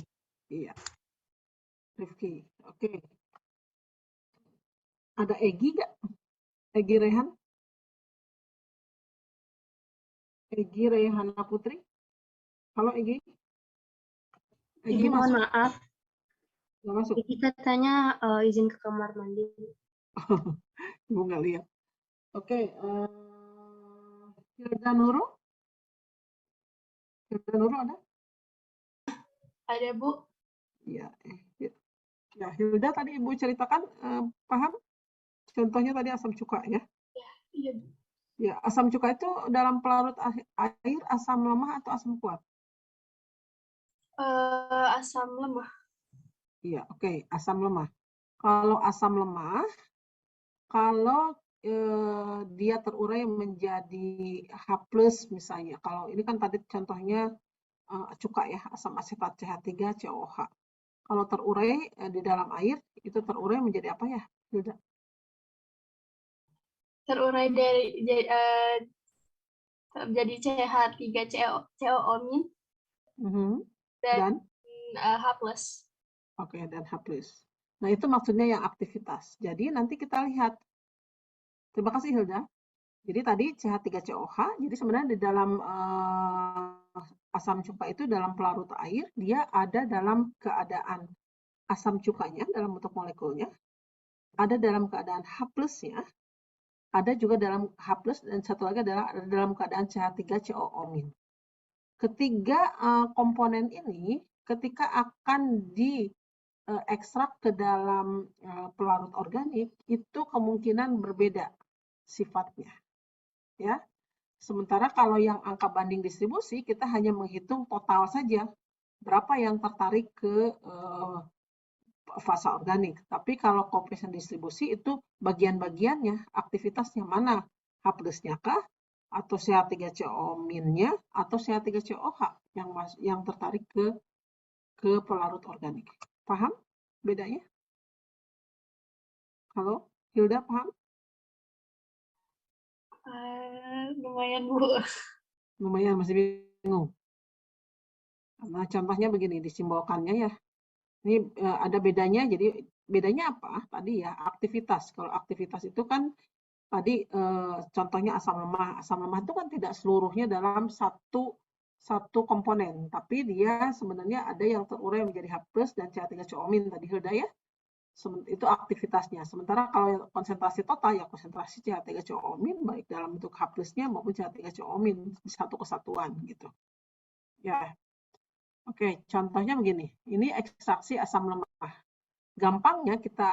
Iya. Rifki. Oke. Ada Egi nggak? Egi Rehan? Egi Rehana Putri? Halo Egi? Egi Ibu, mohon masuk? maaf. Nggak masuk? Egi katanya izin ke kamar mandi. Ibu nggak lihat. Oke. Hilda Nurul? Hilda Nurul ada? Ada, Bu. Iya. Ya, Hilda tadi Ibu ceritakan, paham? Contohnya tadi asam cuka ya? Iya, Bu. Ya, asam cuka itu dalam pelarut air asam lemah atau asam kuat? Asam lemah. Iya, oke, asam lemah. Kalau asam lemah, kalau dia terurai menjadi H+ misalnya. Kalau ini kan tadi contohnya cuka ya, asam asetat CH3 COH. Kalau terurai di dalam air, itu terurai menjadi apa ya, Hilda? Terurai jadi CH3 COO-min. dan Dan? H+. Oke, dan H+. Nah, itu maksudnya yang aktivitas. Jadi nanti kita lihat. Terima kasih Hilda. Jadi tadi CH3COH, jadi sebenarnya di dalam asam cuka itu dalam pelarut air, dia ada dalam keadaan asam cukanya dalam bentuk molekulnya, ada dalam keadaan H+-nya, ada juga dalam H+, dan satu lagi adalah dalam keadaan CH3COO-. Ketiga komponen ini ketika akan diekstrak ke dalam pelarut organik, itu kemungkinan berbeda sifatnya. Ya, sementara kalau yang angka banding distribusi kita hanya menghitung total saja berapa yang tertarik ke fasa organik. Tapi kalau koefisien distribusi itu bagian-bagiannya, aktivitasnya mana, H+-nya kah, atau CH3CO-nya, atau CH3COH yang tertarik ke pelarut organik. Paham bedanya? Halo, Hilda paham? Lumayan Bu. Lumayan, masih bingung. Nah, contohnya begini, disimbolkannya ya. Ini ada bedanya, jadi bedanya apa? Tadi ya, aktivitas. Kalau aktivitas itu kan tadi contohnya asam lemah. Asam lemah itu kan tidak seluruhnya dalam satu komponen, tapi dia sebenarnya ada yang terurai menjadi H+ dan CH3COO- tadi Hilda ya. Itu aktivitasnya. Sementara kalau konsentrasi total ya konsentrasi CH3COO- baik dalam bentuk H+-nya maupun CH3COO- di satu kesatuan gitu. Ya. Oke, contohnya begini. Ini ekstraksi asam lemah. Gampangnya kita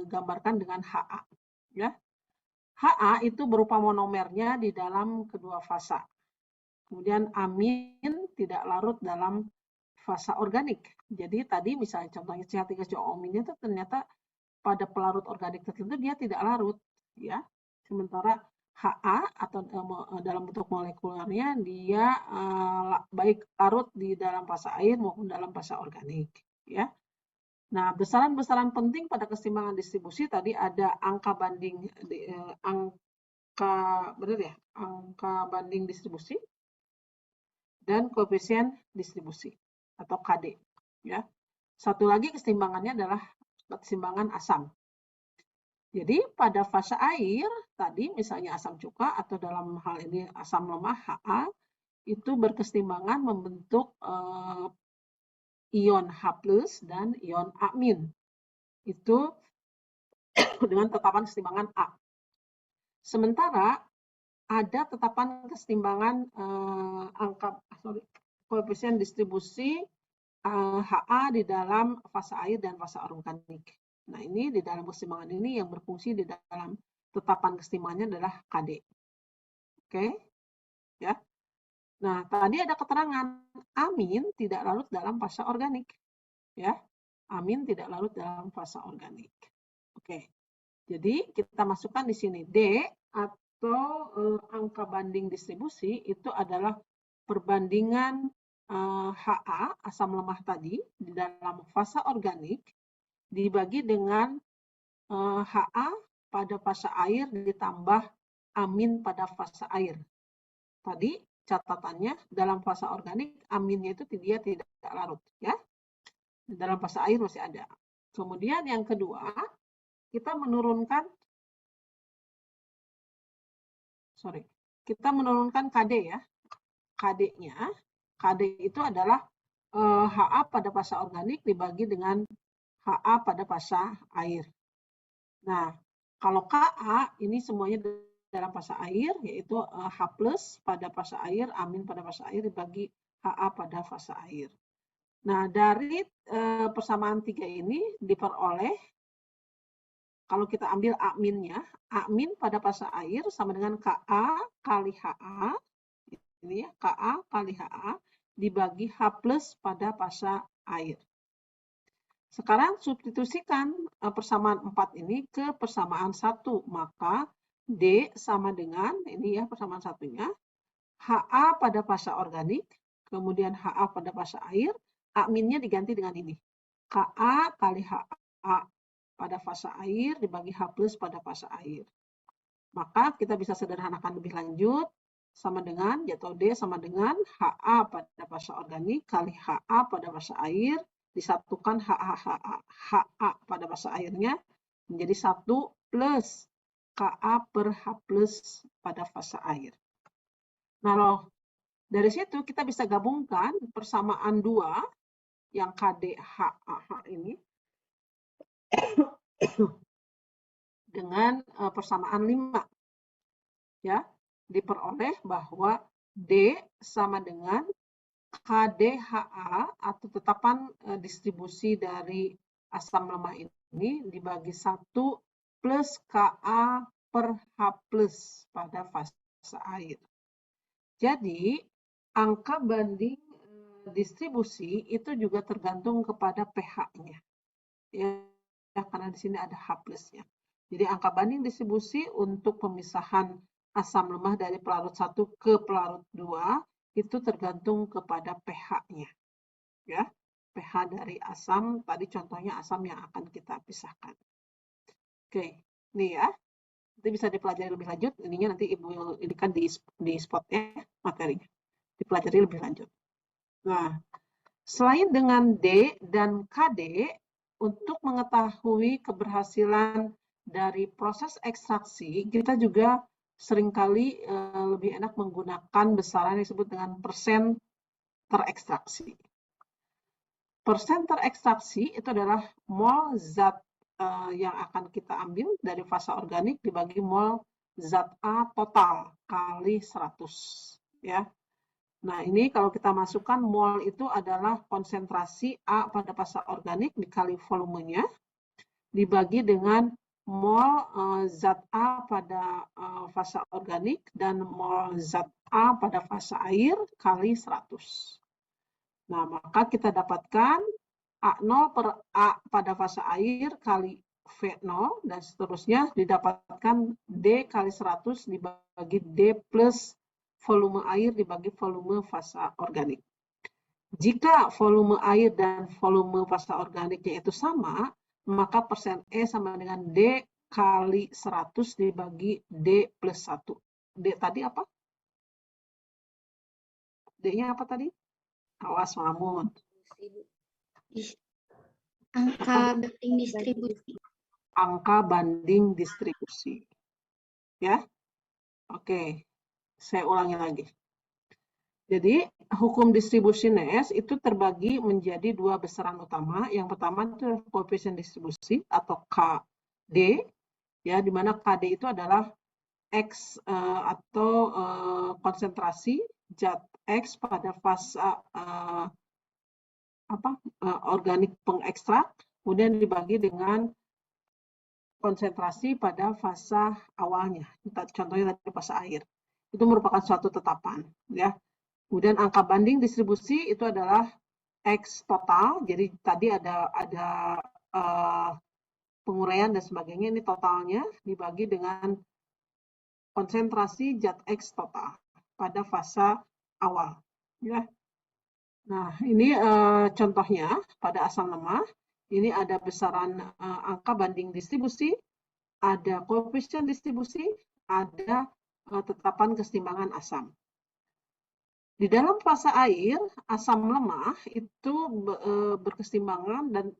gambarkan dengan HA. Ya. HA itu berupa monomernya di dalam kedua fasa. Kemudian amin tidak larut dalam fasa organik. Jadi tadi misalnya contohnya CH3COO-nya itu ternyata pada pelarut organik tertentu dia tidak larut. Ya. Sementara HA atau dalam bentuk molekulernya dia baik larut di dalam fasa air maupun dalam fasa organik, ya. Nah, besaran-besaran penting pada keseimbangan distribusi tadi ada angka banding angka banding distribusi dan koefisien distribusi atau KD, ya. Satu lagi keseimbangannya adalah keseimbangan asam. Jadi pada fase air tadi misalnya asam cuka atau dalam hal ini asam lemah HA itu berkeseimbangan membentuk ion H+ dan ion amin. Itu dengan tetapan keseimbangan A. Sementara ada tetapan keseimbangan koefisien distribusi HA di dalam fase air dan fase organik. Nah, ini di dalam keseimbangan ini yang berfungsi di dalam tetapan keseimbangannya adalah KD. Oke? Ya. Nah, tadi ada keterangan amin tidak larut dalam fase organik. Ya. Amin tidak larut dalam fase organik. Oke. Jadi, kita masukkan di sini D atau angka banding distribusi itu adalah perbandingan HA, asam lemah tadi, di dalam fase organik dibagi dengan HA pada fase air ditambah amin pada fase air. Tadi catatannya dalam fase organik aminnya itu dia tidak larut, ya. Di dalam fase air masih ada. Kemudian yang kedua, kita menurunkan KD ya. KD itu adalah HA pada fase organik dibagi dengan HA pada fase air. Nah, kalau Ka ini semuanya dalam fase air, yaitu H+ pada fase air, amin pada fase air dibagi HA pada fase air. Nah, dari persamaan 3 ini diperoleh, kalau kita ambil aminnya, amin pada fase air sama dengan Ka kali HA, ini ya, Ka kali HA dibagi H+ pada fase air. Sekarang substitusikan persamaan 4 ini ke persamaan 1, maka D sama dengan, ini ya persamaan satunya, HA pada fase organik, kemudian HA pada fase air, aminnya diganti dengan ini. Ka kali HA pada fase air dibagi H+ pada fase air. Maka kita bisa sederhanakan lebih lanjut, sama dengan, atau D sama dengan HA pada fasa organik kali HA pada fasa air, disatukan HA pada fasa airnya, menjadi 1 plus Ka per H plus pada fasa air. Nah, loh, dari situ kita bisa gabungkan persamaan 2 yang KDHAH ini dengan persamaan 5. Ya, diperoleh bahwa D sama dengan KDHA atau tetapan distribusi dari asam lemah ini dibagi 1 plus Ka per H plus pada fasa air. Jadi, angka banding distribusi itu juga tergantung kepada pH-nya. Ya, karena di sini ada H plus-nya. Jadi, angka banding distribusi untuk pemisahan asam lemah dari pelarut 1 ke pelarut 2 itu tergantung kepada pH-nya. Ya, pH dari asam, tadi contohnya asam yang akan kita pisahkan. Oke, ini ya. Nanti bisa dipelajari lebih lanjut. Ininya nanti Ibu ini kan di spotnya materinya. Dipelajari lebih lanjut. Nah, selain dengan D dan KD, untuk mengetahui keberhasilan dari proses ekstraksi, kita juga seringkali lebih enak menggunakan besaran yang disebut dengan persen terekstraksi. Persen terekstraksi itu adalah mol zat yang akan kita ambil dari fasa organik dibagi mol zat A total kali 100. Ya. Nah, ini kalau kita masukkan mol itu adalah konsentrasi A pada fasa organik dikali volumenya dibagi dengan mol zat A pada fasa organik dan mol zat A pada fasa air kali 100. Nah, maka kita dapatkan A0 per A pada fasa air kali V0 dan seterusnya didapatkan D kali 100 dibagi D plus volume air dibagi volume fasa organik. Jika volume air dan volume fasa organiknya itu sama, maka persen E sama dengan D kali 100 dibagi D plus 1. D tadi apa? D-nya apa tadi? Awas Mamun. Angka banding distribusi. Angka banding distribusi. Ya. Oke. Saya ulangi lagi. Jadi, hukum distribusi Naes itu terbagi menjadi 2 besaran utama. Yang pertama itu koefisien distribusi atau KD, ya, di mana KD itu adalah X atau konsentrasi zat X pada fasa organik pengekstrak, kemudian dibagi dengan konsentrasi pada fasa awalnya. Contohnya tadi fasa air. Itu merupakan suatu tetapan, ya. Kemudian angka banding distribusi itu adalah X total. Jadi tadi ada penguraian dan sebagainya, ini totalnya dibagi dengan konsentrasi zat X total pada fasa awal, ya. Nah, ini contohnya pada asam lemah. Ini ada besaran angka banding distribusi, ada koefisien distribusi, ada tetapan keseimbangan asam. Di dalam fasa air, asam lemah itu berkeseimbangan dan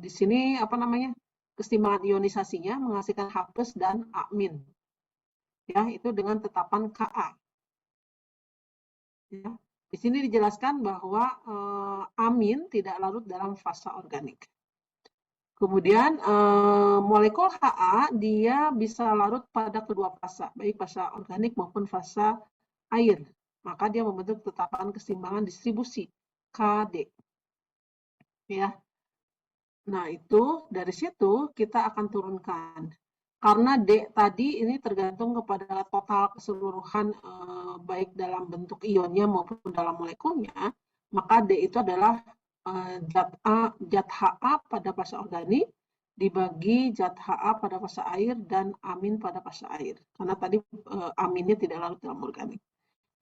di sini keseimbangan ionisasinya menghasilkan H+ dan A-. Ya, itu dengan tetapan Ka. Ya. Di sini dijelaskan bahwa amin tidak larut dalam fasa organik. Kemudian molekul Ha dia bisa larut pada kedua fasa, baik fasa organik maupun fasa air. Maka dia membentuk tetapan keseimbangan distribusi KD. Ya. Nah, itu dari situ kita akan turunkan. Karena D tadi ini tergantung kepada total keseluruhan baik dalam bentuk ionnya maupun dalam molekulnya, maka D itu adalah zat Ha pada fasa organik dibagi zat Ha pada fasa air dan amin pada fasa air. Karena tadi aminnya tidak larut dalam organik.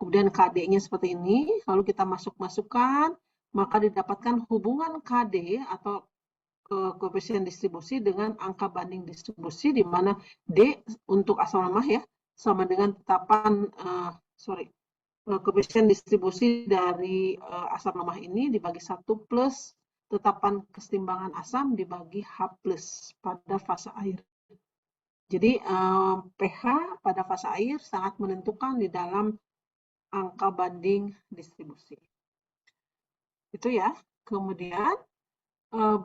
Kemudian KD-nya seperti ini, lalu kita masukkan, maka didapatkan hubungan KD atau koefisien distribusi dengan angka banding distribusi, di mana D untuk asam lemah ya sama dengan tetapan koefisien distribusi dari asam lemah ini dibagi 1 plus tetapan kesetimbangan asam dibagi H plus pada fase air. Jadi pH pada fase air sangat menentukan di dalam angka banding distribusi. Itu ya. Kemudian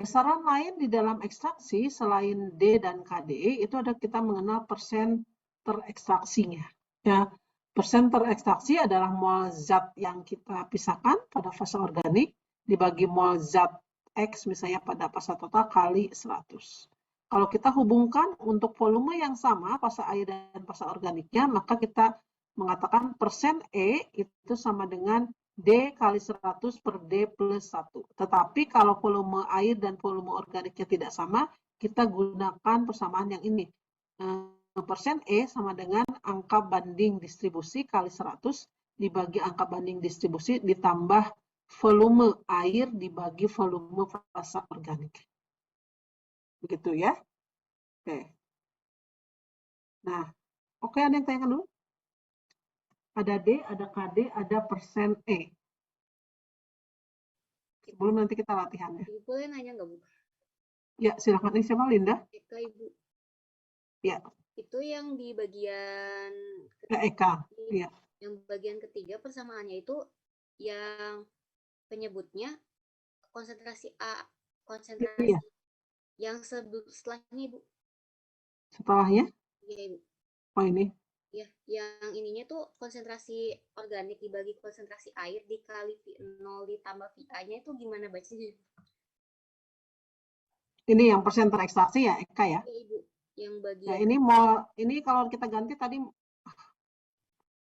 besaran lain di dalam ekstraksi selain D dan KD itu ada kita mengenal persen terekstraksinya. Ya, persen terekstraksi adalah mol zat yang kita pisahkan pada fase organik dibagi mol zat X misalnya pada fase total kali 100. Kalau kita hubungkan untuk volume yang sama fase air dan fase organiknya, maka kita mengatakan persen E itu sama dengan D kali 100 per D plus 1. Tetapi kalau volume air dan volume organiknya tidak sama, kita gunakan persamaan yang ini. Persen E sama dengan angka banding distribusi kali 100 dibagi angka banding distribusi ditambah volume air dibagi volume fase organik. Begitu ya. Oke. Nah, oke, ada yang tanyakan dulu? Ada D, ada KD, ada persen E. Sebelum nanti kita latihannya. Ibu boleh nanya nggak, Bu? Ya, silakan. Ini siapa, Linda? Eka, Ibu. Ya. Itu yang di bagian Eka. Ya. Yang bagian ketiga persamaannya itu yang penyebutnya konsentrasi A, konsentrasi ya. Yang setelahnya, Ibu. Setelahnya? Iya, Ibu. Oh, ini. Ya, yang ininya tuh konsentrasi organik dibagi konsentrasi air dikali V0 ditambah VA-nya itu gimana bacanya? Ini yang persen terekstraksi ya, Eka ya? Iya, Ibu. Yang bagian. Ya, ini mol, ini kalau kita ganti tadi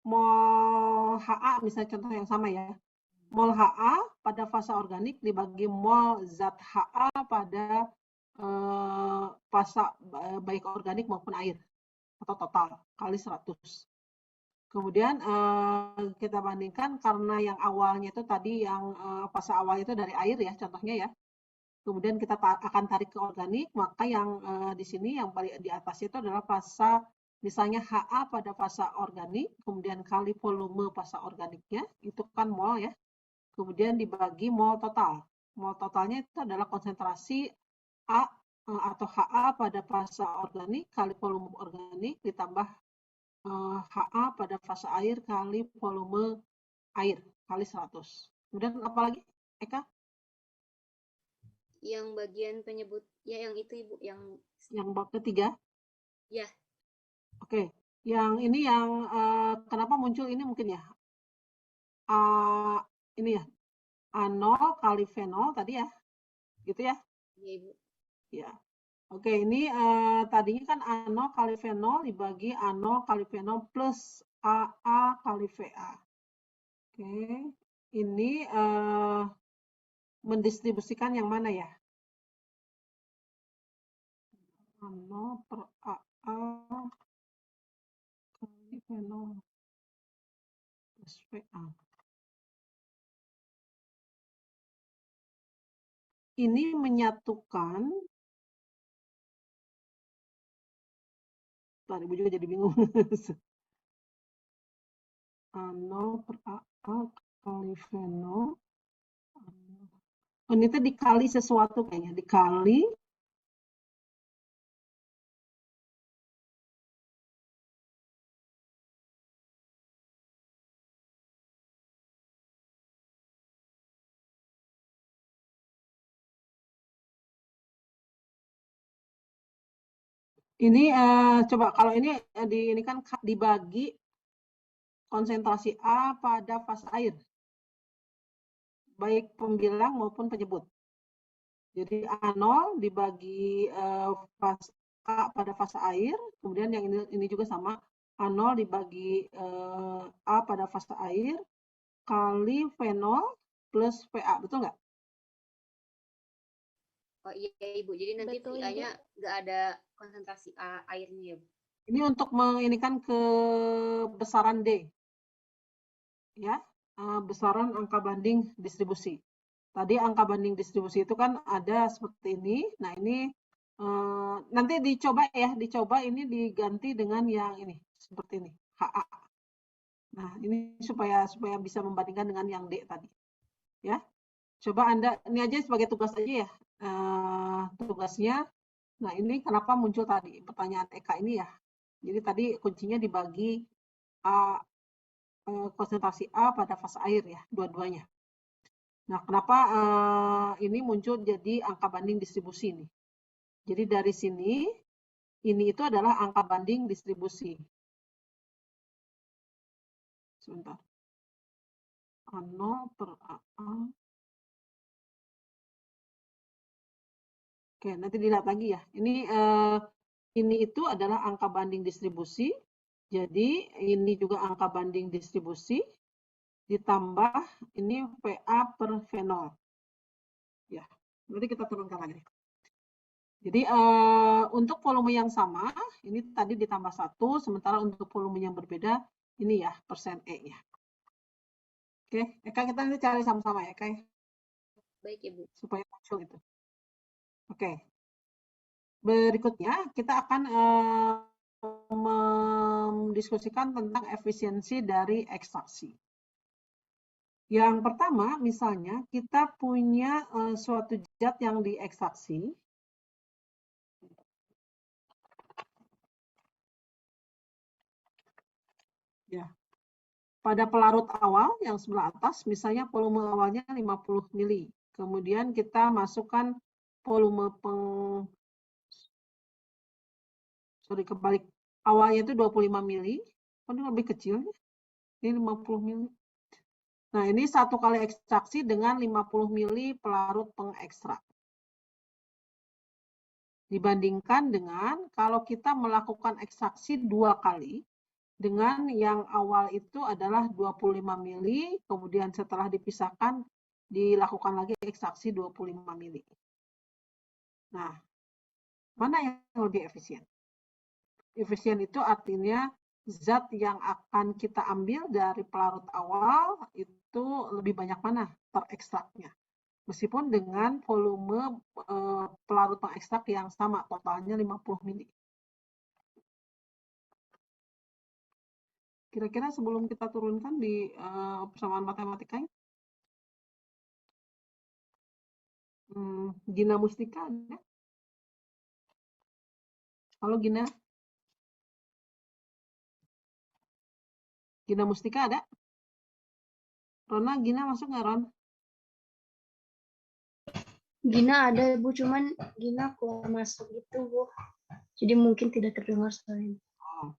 mol HA misalnya contoh yang sama ya. Mol HA pada fase organik dibagi mol zat HA pada fase baik organik maupun air atau total kali 100. Kemudian kita bandingkan karena yang awalnya itu tadi yang fase awalnya itu dari air ya contohnya ya. Kemudian kita akan tarik ke organik, maka yang di sini yang paling di atas itu adalah fase misalnya HA pada fase organik, kemudian kali volume fase organiknya itu kan mol ya. Kemudian dibagi mol total. Mol totalnya itu adalah konsentrasi A atau HA pada fase organik kali volume organik ditambah HA pada fase air kali volume air kali 100. Kemudian apa lagi, Eka? Yang bagian penyebut, ya yang itu Ibu, yang bab ketiga? Ya. Oke, yang ini yang kenapa muncul ini mungkin ya? Ini ya, A0 kali V0 tadi ya, gitu ya? Iya, Ibu. Ya. Oke, ini tadinya kan A0 kali V0 dibagi A0 kali V0 plus AA kali VA. Oke, ini mendistribusikan yang mana ya? A0 per AA kali V0 plus VA. Ini menyatukan. Ibu juga jadi bingung. A0 per AA kali V0. Ini tuh dikali sesuatu kayaknya. Dikali ini coba kalau ini kan dibagi konsentrasi A pada fase air, baik pembilang maupun penyebut. Jadi A0 dibagi fase A pada fase air, kemudian yang ini juga sama, A0 dibagi A pada fase air kali V0 plus VA, betul nggak? Oh iya Ibu, jadi nanti VA-nya nggak ada konsentrasi airnya ya Bu? Ini untuk menginikan ke besaran D. Ya, besaran angka banding distribusi. Tadi angka banding distribusi itu kan ada seperti ini. Nah ini nanti dicoba ya, dicoba ini diganti dengan yang ini seperti ini, HA. Nah, ini supaya bisa membandingkan dengan yang D tadi. Ya. Coba Anda, ini aja sebagai tugas aja ya. Tugasnya, nah ini kenapa muncul tadi pertanyaan Eka ini ya. Jadi tadi kuncinya dibagi A, konsentrasi A pada fase air ya, dua-duanya. Nah, kenapa ini muncul jadi angka banding distribusi nih. Jadi dari sini, ini itu adalah angka banding distribusi. Sebentar. A0 per AA. Oke, nanti dilihat lagi ya. Ini itu adalah angka banding distribusi. Jadi ini juga angka banding distribusi ditambah ini PA per V0. Ya, nanti kita turunkan lagi. Jadi untuk volume yang sama, ini tadi ditambah 1, sementara untuk volume yang berbeda, ini ya persen E-nya. Oke, Eka kita nanti cari sama-sama ya, Eka. Baik, Ibu. Supaya muncul itu. Oke. Berikutnya kita akan mendiskusikan tentang efisiensi dari ekstraksi. Yang pertama, misalnya kita punya suatu zat yang diekstraksi. Ya. Pada pelarut awal yang sebelah atas, misalnya volume awalnya 50 mili. Kemudian kita masukkan volume kebalik. Awalnya itu 25 mili. Ini lebih kecil ya. Ini 50 mili. Nah, ini satu kali ekstraksi dengan 50 mili pelarut pengekstrak. Dibandingkan dengan kalau kita melakukan ekstraksi 2 kali, dengan yang awal itu adalah 25 mili, kemudian setelah dipisahkan, dilakukan lagi ekstraksi 25 mili. Nah, mana yang lebih efisien? Efisien itu artinya zat yang akan kita ambil dari pelarut awal itu lebih banyak mana terekstraknya. Meskipun dengan volume pelarut pengekstrak yang sama, totalnya 50 mili. Kira-kira sebelum kita turunkan di persamaan matematikanya, Gina Mustika ada? Halo Gina? Gina Mustika ada? Rona, Gina masuk nggak Ron? Gina ada Bu, cuman Gina keluar masuk gitu Bu. Jadi mungkin tidak terdengar suaranya. Oh.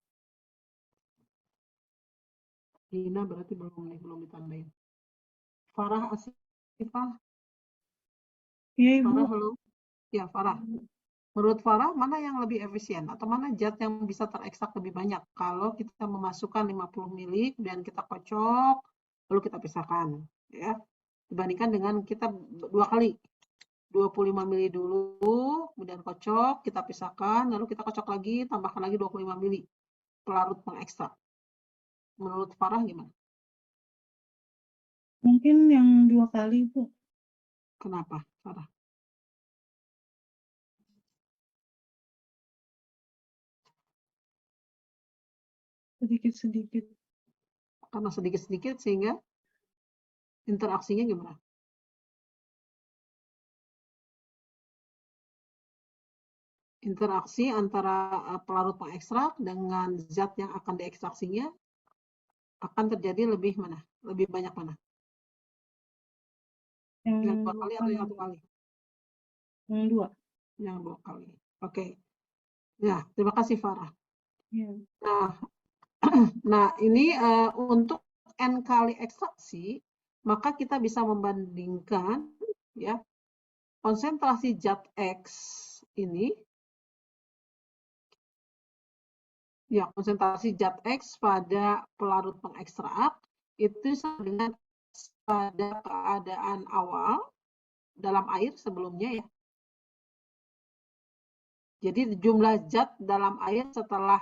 Gina berarti belum ditandain. Farah Asifah? Iya Ibu. Farah, halo? Ya, Farah. Menurut Farah, mana yang lebih efisien? Atau mana zat yang bisa terekstrak lebih banyak? Kalau kita memasukkan 50 mili, kemudian kita kocok, lalu kita pisahkan. Ya. Dibandingkan dengan kita 2 kali. 25 mili dulu, kemudian kocok, kita pisahkan, lalu kita kocok lagi, tambahkan lagi 25 mili. Pelarut pengekstrak. Menurut Farah gimana? Mungkin yang 2 kali Bu. Kenapa, Farah? Sedikit-sedikit. Karena sedikit-sedikit sehingga interaksinya gimana? Interaksi antara pelarut pengekstrak dengan zat yang akan diekstraksinya akan terjadi lebih mana? Lebih banyak mana? Yang 2 kali atau yang 1 kali? Yang 2. Yang 2 kali. Oke. Ya, terima kasih Farah. Ya. Nah, ini untuk N kali ekstraksi, maka kita bisa membandingkan ya konsentrasi zat X ini, ya konsentrasi zat X pada pelarut pengekstrak itu sama dengan pada keadaan awal dalam air sebelumnya ya. Jadi jumlah zat dalam air setelah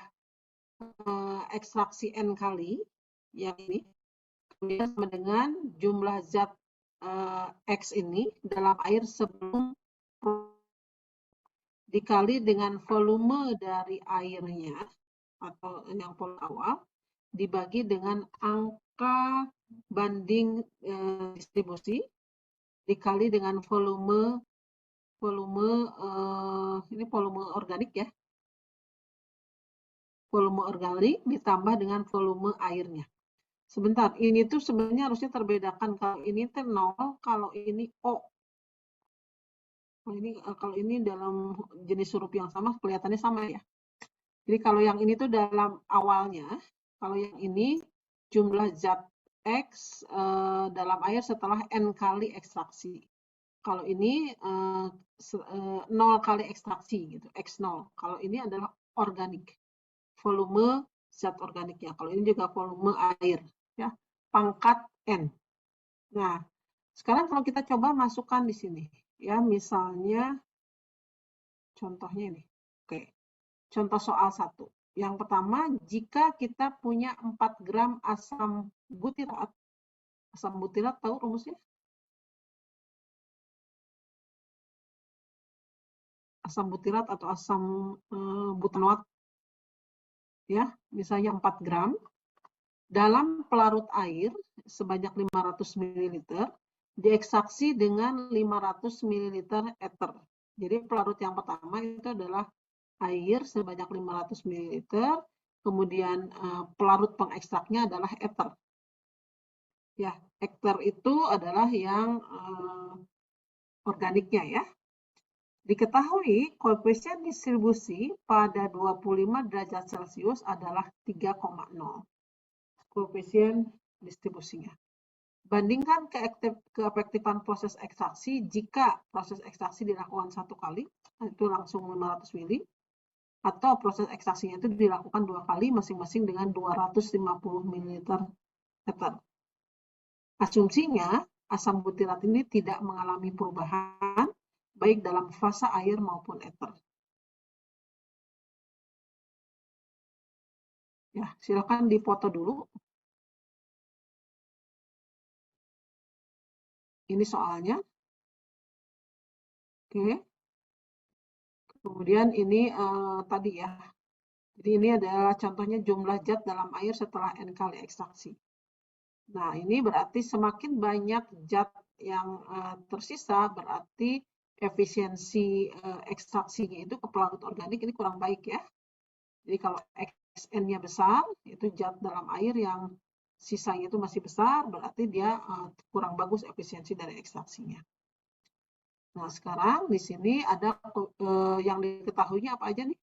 ekstraksi N kali, yang ini, kemudian sama dengan jumlah zat X ini dalam air sebelum dikali dengan volume dari airnya, atau yang volume awal, dibagi dengan angka banding distribusi dikali dengan volume ini volume organik ya. Volume organik ditambah dengan volume airnya. Sebentar, ini tuh sebenarnya harusnya terbedakan. Kalau ini tuh 0, kalau ini O. Kalau ini dalam jenis huruf yang sama, kelihatannya sama ya. Jadi kalau yang ini tuh dalam awalnya, kalau yang ini jumlah zat X dalam air setelah N kali ekstraksi. Kalau ini 0 kali ekstraksi gitu, X0. Kalau ini adalah organik, volume zat organiknya. Kalau ini juga volume air, ya, pangkat N. Nah, sekarang kalau kita coba masukkan di sini, ya, misalnya contohnya ini. Oke, contoh soal 1. Yang pertama, jika kita punya 4 gram asam butirat tahu rumusnya? Asam butirat atau asam butanoat, ya, misalnya 4 gram, dalam pelarut air sebanyak 500 ml, diekstraksi dengan 500 ml ether. Jadi pelarut yang pertama itu adalah air sebanyak 500 ml, kemudian pelarut pengekstraknya adalah ether. Ya, ether itu adalah yang organiknya ya. Diketahui koefisien distribusi pada 25 derajat Celcius adalah 3,0. Koefisien distribusinya. Bandingkan keefektifan proses ekstraksi jika proses ekstraksi dilakukan 1 kali, itu langsung 500 mili, atau proses ekstraksinya itu dilakukan 2 kali masing-masing dengan 250 ml ether. Asumsinya asam butirat ini tidak mengalami perubahan baik dalam fase air maupun ether. Ya, silakan dipoto dulu. Ini soalnya. Oke. Kemudian ini tadi ya. Jadi ini adalah contohnya jumlah zat dalam air setelah N kali ekstraksi. Nah, ini berarti semakin banyak zat yang tersisa, berarti efisiensi ekstraksinya itu ke pelarut organik ini kurang baik ya. Jadi kalau XN-nya besar, itu zat dalam air yang sisanya itu masih besar, berarti dia kurang bagus efisiensi dari ekstraksinya. Nah, sekarang di sini ada yang diketahuinya apa aja nih?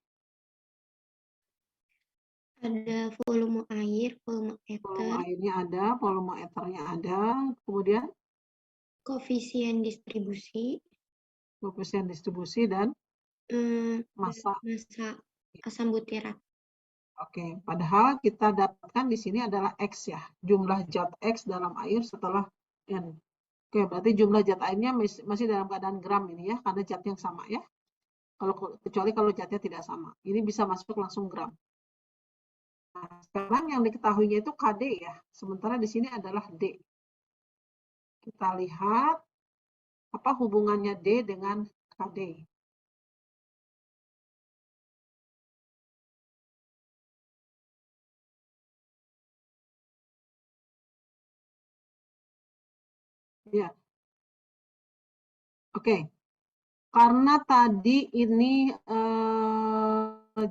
Ada volume air, volume Volume ether, airnya ada, volume ethernya ada, kemudian koefisien distribusi, dan massa. massa asam butirat. Oke, padahal kita dapatkan di sini adalah X ya, jumlah zat X dalam air setelah N. Oke, berarti jumlah zat airnya masih dalam keadaan gram ini ya, karena zat yang sama ya. Kecuali kalau zatnya tidak sama. Ini bisa masuk langsung gram. Nah, sekarang yang diketahuinya itu KD ya, sementara di sini adalah D. Kita lihat apa hubungannya D dengan KD. Ya. Oke. Karena tadi ini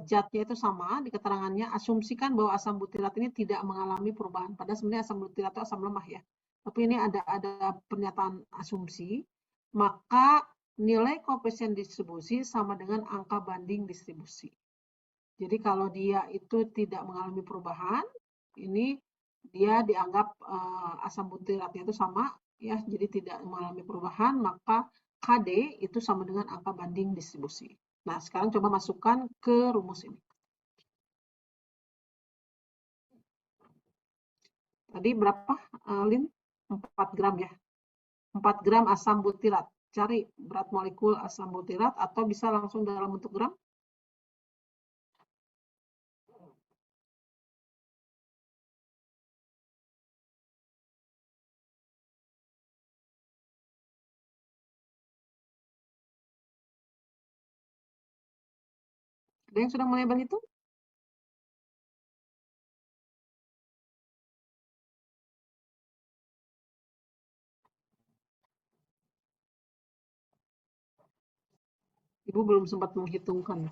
zatnya itu sama di keterangannya, asumsikan bahwa asam butirat ini tidak mengalami perubahan. Padahal sebenarnya asam butirat itu asam lemah ya. Tapi ini ada pernyataan asumsi, maka nilai koefisien distribusi sama dengan angka banding distribusi. Jadi kalau dia itu tidak mengalami perubahan, ini dia dianggap asam butiratnya itu sama ya, jadi tidak mengalami perubahan, maka KD itu sama dengan angka banding distribusi. Nah, sekarang coba masukkan ke rumus ini. Tadi berapa, Lin? 4 gram ya. 4 gram asam butirat. Cari berat molekul asam butirat atau bisa langsung dalam bentuk gram. Ada yang sudah mulai berhitung? Ibu belum sempat menghitungkan.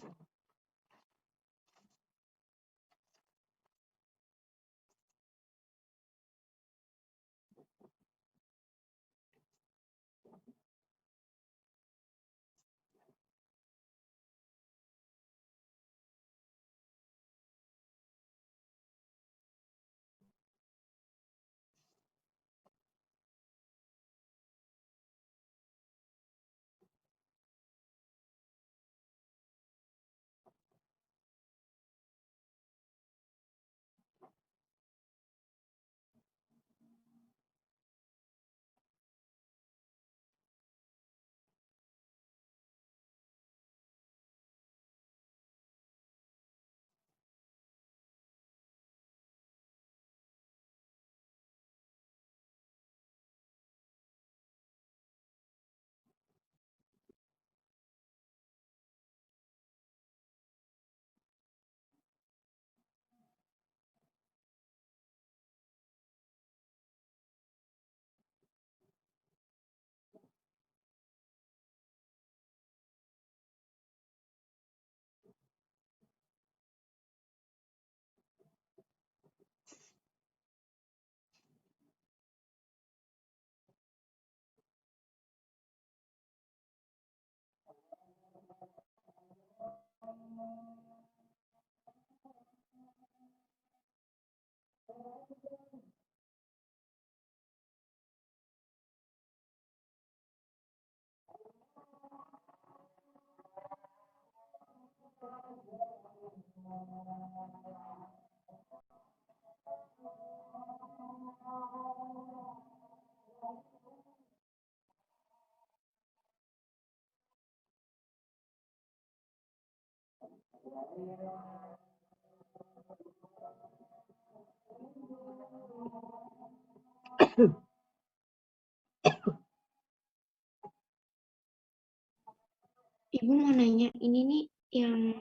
Ibu mau nanya, ini nih yang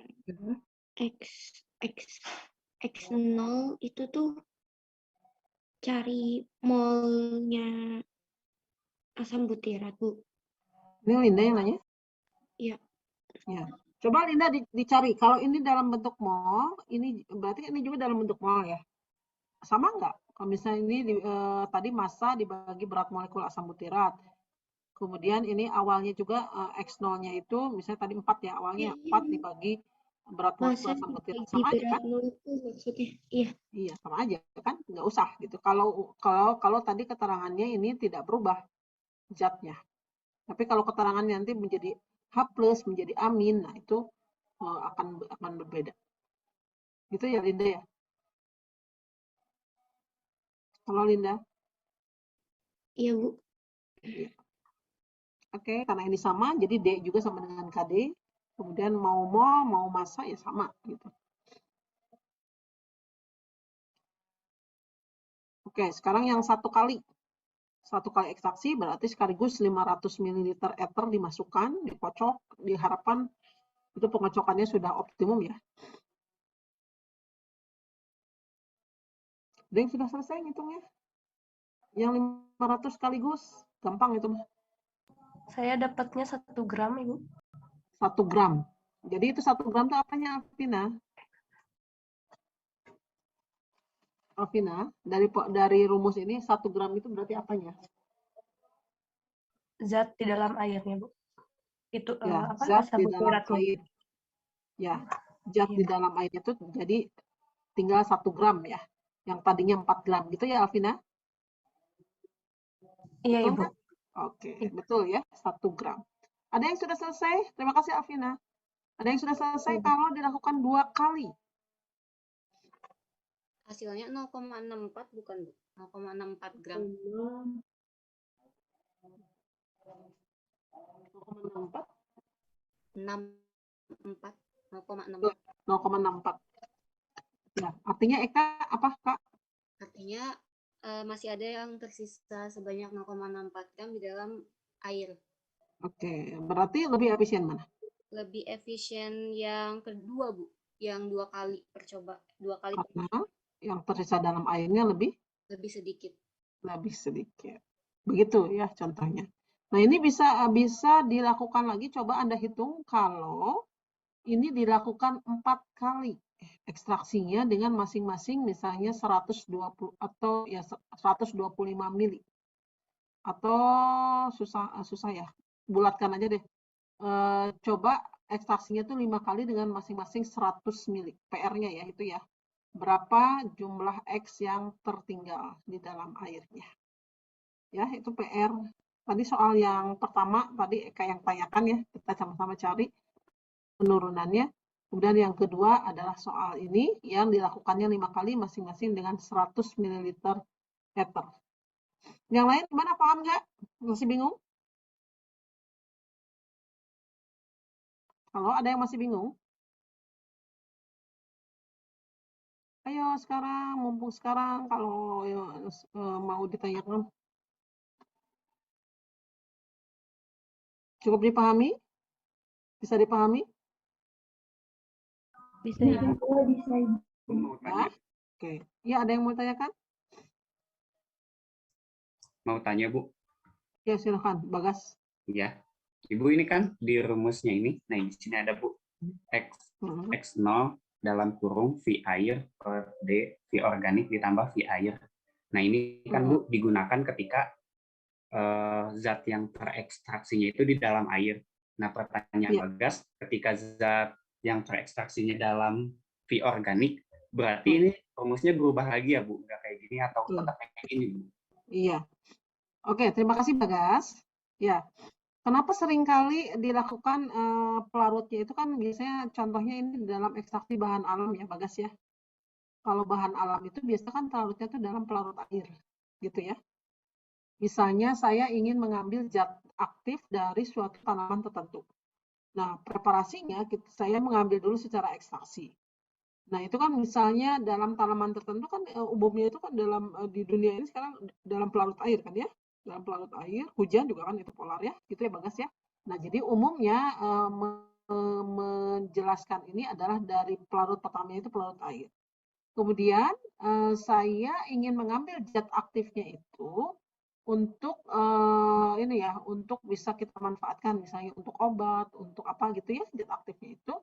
X0 itu tuh cari molnya asam butirat, Bu. Ini Linda yang nanya? Iya. Ya. Coba Linda dicari. Kalau ini dalam bentuk mol, ini berarti ini juga dalam bentuk mol ya. Sama nggak? Kalau misalnya ini tadi massa dibagi berat molekul asam butirat. Kemudian ini awalnya juga X0-nya itu misalnya tadi 4 ya, awalnya 4 dibagi berat molekul asam butirat. Sama aja kan? Maksudnya, iya. Iya, sama aja kan? Nggak usah gitu. Kalau tadi keterangannya ini tidak berubah zatnya. Tapi kalau keterangannya nanti menjadi H+, menjadi amin, nah itu akan berbeda. Gitu ya Linda ya? Halo Linda? Iya, Bu. Iya. Oke, karena ini sama, jadi D juga sama dengan KD. Kemudian mau mol, mau massa ya sama gitu. Oke, sekarang yang satu kali ekstraksi berarti sekaligus 500 ml ether dimasukkan, dikocok, diharapkan itu pengocokannya sudah optimum ya. Ada yang sudah selesai ngitungnya? Yang 500 sekaligus, gampang itu. Saya dapatnya 1 gram, Ibu. 1 gram. Jadi itu 1 gram itu apanya, Alvina? Alvina, dari rumus ini 1 gram itu berarti apanya? Zat di dalam airnya, Bu. Itu Ya, apa? zat Asam di dalam butiratnya. air. Ya, zat di dalam air itu jadi tinggal 1 gram ya. Yang tadinya 4 gram gitu ya, Alvina? Iya, Betul Ibu. kan? Oke, betul ya, 1 gram. Ada yang sudah selesai? Terima kasih, Alvina. Ada yang sudah selesai kalau dilakukan 2 kali? Hasilnya 0,64 bukan, Bu? 0,64 gram. 0,64. Ya, artinya Eka apa, Kak? Artinya masih ada yang tersisa sebanyak 0,64 gram di dalam air. Oke, berarti lebih efisien mana? Lebih efisien yang kedua, Bu. Yang 2 kali percoba. 2 kali. Karena yang tersisa dalam airnya lebih sedikit. Lebih sedikit. Begitu ya contohnya. Nah, ini bisa dilakukan lagi, coba Anda hitung kalau ini dilakukan 4 kali ekstraksinya dengan masing-masing misalnya 120 atau ya 125 mili. Atau susah ya, bulatkan aja deh. Coba ekstraksinya tuh 5 kali dengan masing-masing 100 mili. PR-nya ya itu ya. Berapa jumlah X yang tertinggal di dalam airnya. Ya, itu PR. Tadi soal yang pertama, tadi kayak yang tanyakan ya, kita sama-sama cari penurunannya. Kemudian yang kedua adalah soal ini yang dilakukannya 5 kali masing-masing dengan 100 ml ether. Yang lain gimana, paham nggak? Masih bingung? Kalau ada yang masih bingung? Ayo sekarang, mumpung sekarang kalau mau ditanyakan. Cukup dipahami? Bisa dipahami? Bisa ya. Bisa. Ya? Oke. Ya, ada yang mau tanyakan? Mau tanya, Bu? Ya, silakan, Bagas. Ya. Ibu, ini kan di rumusnya ini. Nah, di sini ada, Bu. X0 dalam kurung V air per D V organik ditambah V air. Nah, ini kan, Bu, digunakan ketika zat yang terekstraksinya itu di dalam air. Nah, pertanyaan Bagas, ketika zat yang terekstraksinya dalam V organik, berarti ini rumusnya berubah lagi ya, Bu? Nggak kayak gini atau tetap kayak gini, Bu? Iya. Oke, terima kasih Bagas. Ya, kenapa seringkali dilakukan pelarutnya itu kan biasanya contohnya ini dalam ekstraksi bahan alam ya Bagas ya. Kalau bahan alam itu biasanya kan pelarutnya itu dalam pelarut air, gitu ya. Misalnya saya ingin mengambil zat aktif dari suatu tanaman tertentu. Nah, preparasinya saya mengambil dulu secara ekstraksi. Nah, itu kan misalnya dalam tanaman tertentu kan umumnya itu kan dalam di dunia ini sekarang dalam pelarut air kan ya. Dalam pelarut air, hujan juga kan itu polar ya, gitu ya Bagas ya. Nah, jadi umumnya menjelaskan ini adalah dari pelarut pertamanya itu pelarut air. Kemudian saya ingin mengambil zat aktifnya itu untuk ini ya, untuk bisa kita manfaatkan misalnya untuk obat, untuk apa gitu ya, zat aktifnya itu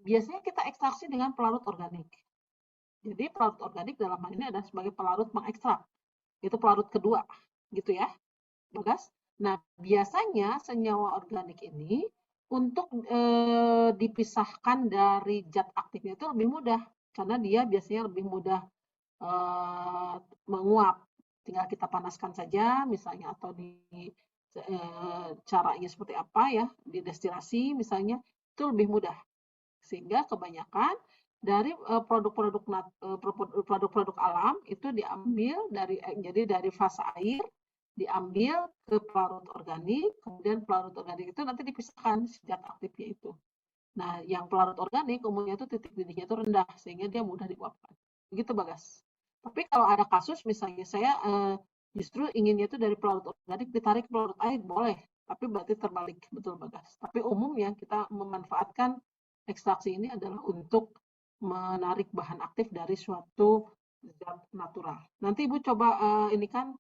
biasanya kita ekstraksi dengan pelarut organik. Jadi pelarut organik dalam hal ini adalah sebagai pelarut mengekstrak. Itu pelarut kedua, gitu ya, Bagas. Nah, biasanya senyawa organik ini untuk dipisahkan dari zat aktifnya itu lebih mudah karena dia biasanya lebih mudah menguap. Tinggal kita panaskan saja misalnya atau caranya seperti apa ya, didestilasi misalnya, itu lebih mudah. Sehingga kebanyakan dari produk-produk alam itu diambil dari fase air, diambil ke pelarut organik, kemudian pelarut organik itu nanti dipisahkan zat aktifnya itu. Nah, yang pelarut organik umumnya itu titik didihnya itu rendah sehingga dia mudah diuapkan. Begitu Bagas. Tapi kalau ada kasus misalnya saya justru inginnya itu dari pelarut organik ditarik ke pelarut air boleh, tapi berarti terbalik, betul Bagas. Tapi umumnya kita memanfaatkan ekstraksi ini adalah untuk menarik bahan aktif dari suatu zat natural. Nanti Ibu coba ini kan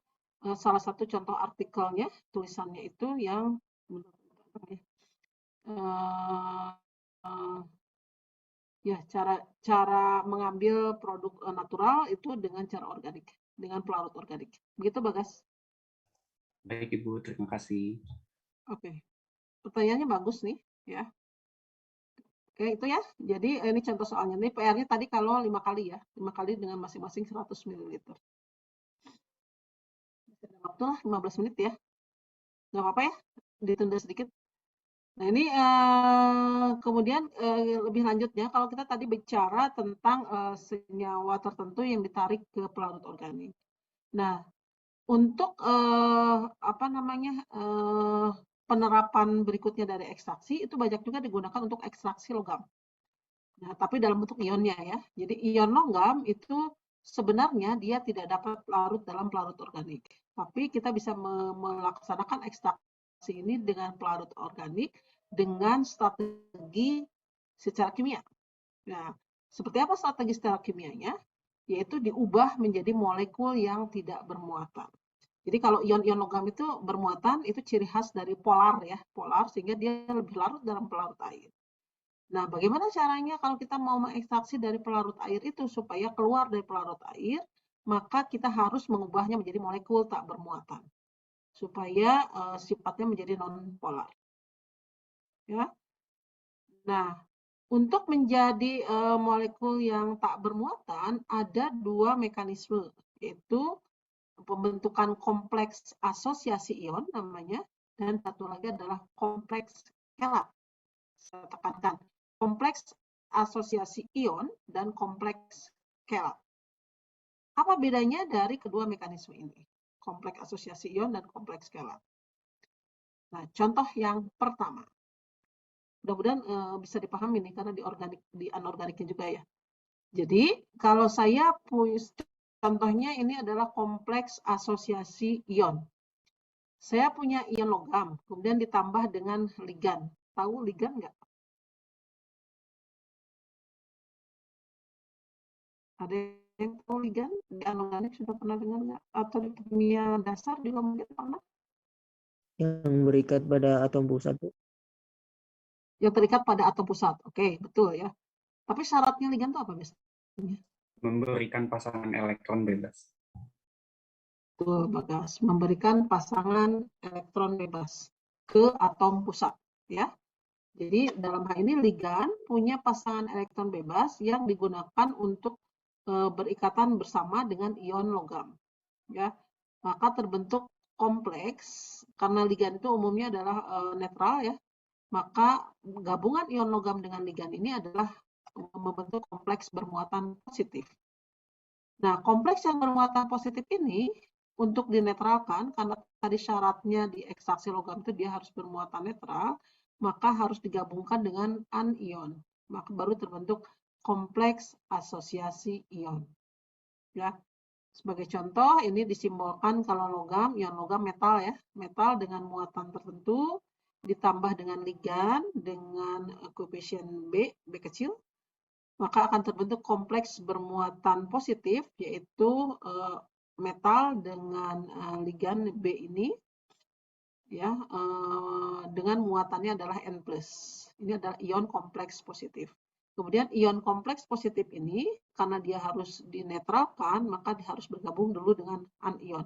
salah satu contoh artikelnya, tulisannya itu yang ya cara mengambil produk natural itu dengan cara organik, dengan pelarut organik. Begitu Bagas? Baik Ibu, terima kasih. Oke. Pertanyaannya bagus nih ya. Oke, itu ya. Jadi ini contoh soalnya. Ini PR-nya tadi kalau 5 kali ya. 5 kali dengan masing-masing 100 ml. Ada waktu lah 15 menit ya. Nggak apa-apa ya. Ditunda sedikit. Nah, ini kemudian lebih lanjutnya kalau kita tadi bicara tentang senyawa tertentu yang ditarik ke pelarut organik. Nah, untuk penerapan berikutnya dari ekstraksi itu banyak juga digunakan untuk ekstraksi logam. Nah, tapi dalam bentuk ionnya ya. Jadi ion logam itu sebenarnya dia tidak dapat larut dalam pelarut organik. Tapi kita bisa melaksanakan ekstraksi ini dengan pelarut organik dengan strategi secara kimia. Nah, seperti apa strategi secara kimianya? Yaitu diubah menjadi molekul yang tidak bermuatan. Jadi kalau ion-ion logam itu bermuatan, itu ciri khas dari polar ya, polar sehingga dia lebih larut dalam pelarut air. Nah, bagaimana caranya kalau kita mau mengekstraksi dari pelarut air itu supaya keluar dari pelarut air, maka kita harus mengubahnya menjadi molekul tak bermuatan supaya sifatnya menjadi non-polar. Ya. Nah, untuk menjadi molekul yang tak bermuatan ada dua mekanisme, yaitu pembentukan kompleks asosiasi ion namanya, dan satu lagi adalah kompleks kelat. Saya tekankan, kompleks asosiasi ion dan kompleks kelat. Apa bedanya dari kedua mekanisme ini? Kompleks asosiasi ion dan kompleks kelat. Nah, contoh yang pertama. Mudah-mudahan bisa dipahami nih, karena di anorganiknya juga ya. Jadi, kalau saya punya contohnya ini adalah kompleks asosiasi ion. Saya punya ion logam, kemudian ditambah dengan ligan. Tahu ligan nggak? Ada yang tahu ligan? Di anorganik sudah pernah dengar nggak? Atau di kimia dasar juga mungkin pernah? Yang berikat pada atom pusat. Yang terikat pada atom pusat. Oke, betul ya. Tapi syaratnya ligan itu apa biasanya? Memberikan pasangan elektron bebas. Betul, Bagas. Memberikan pasangan elektron bebas ke atom pusat. Ya. Jadi dalam hal ini ligan punya pasangan elektron bebas yang digunakan untuk berikatan bersama dengan ion logam. Ya. Maka terbentuk kompleks, karena ligan itu umumnya adalah netral ya. Maka gabungan ion logam dengan ligan ini adalah membentuk kompleks bermuatan positif. Nah, kompleks yang bermuatan positif ini untuk dinetralkan, karena tadi syaratnya di ekstraksi logam itu dia harus bermuatan netral, maka harus digabungkan dengan anion. Maka baru terbentuk kompleks asosiasi ion. Ya. Sebagai contoh, ini disimbolkan kalau logam, ion logam metal ya, metal dengan muatan tertentu, ditambah dengan ligan, dengan koefisien B kecil, maka akan terbentuk kompleks bermuatan positif, yaitu metal dengan ligan B ini, ya, dengan muatannya adalah N+. Ini adalah ion kompleks positif. Kemudian ion kompleks positif ini, karena dia harus dinetralkan, maka dia harus bergabung dulu dengan anion.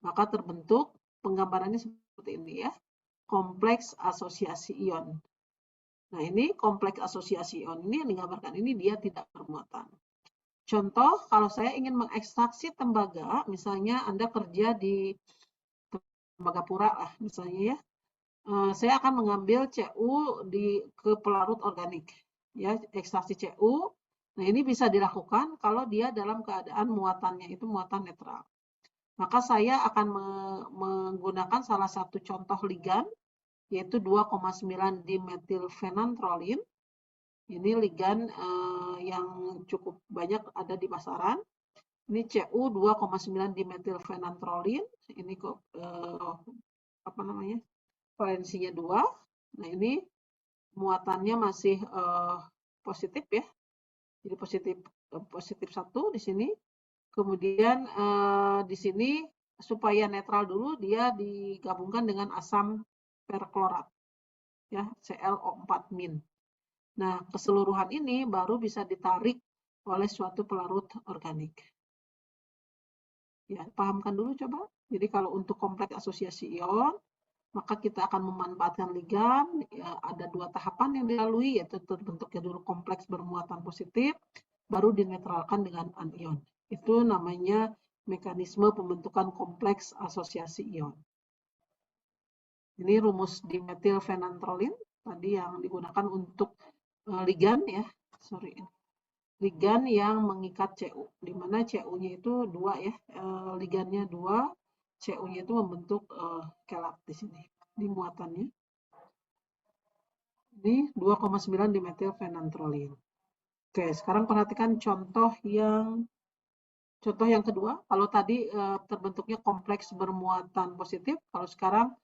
Maka terbentuk penggambarannya seperti ini ya, kompleks asosiasi ion. Nah, ini kompleks asosiasi ion ini yang digambarkan ini dia tidak bermuatan. Contoh, kalau saya ingin mengekstraksi tembaga, misalnya Anda kerja di Tembagapura lah misalnya ya, saya akan mengambil Cu ke pelarut organik, ya ekstraksi Cu. Nah, ini bisa dilakukan kalau dia dalam keadaan muatannya itu muatan netral. Maka saya akan menggunakan salah satu contoh ligan, yaitu 2,9 dimetilfenantrolin. Ini ligan yang cukup banyak ada di pasaran. Ini Cu 2,9 dimetilfenantrolin. Ini apa namanya? Valensinya 2. Nah, ini muatannya masih positif ya. Jadi positif 1 di sini. Kemudian di sini supaya netral dulu dia digabungkan dengan asam perklorat ya, ClO4-. Nah, keseluruhan ini baru bisa ditarik oleh suatu pelarut organik. Ya, pahamkan dulu coba. Jadi kalau untuk kompleks asosiasi ion, maka kita akan memanfaatkan ligan, ya, ada dua tahapan yang dilalui, yaitu terbentuknya dulu kompleks bermuatan positif, baru dinetralkan dengan anion. Itu namanya mekanisme pembentukan kompleks asosiasi ion. Ini rumus dimetilfenantrolin, tadi yang digunakan untuk ligan ya, ligan yang mengikat Cu, di mana Cu-nya itu 2 ya, ligannya 2, Cu-nya itu membentuk kelat di sini, di muatannya. Ini 2,9 dimetilfenantrolin. Oke, sekarang perhatikan contoh yang kedua. Kalau tadi terbentuknya kompleks bermuatan positif, kalau sekarang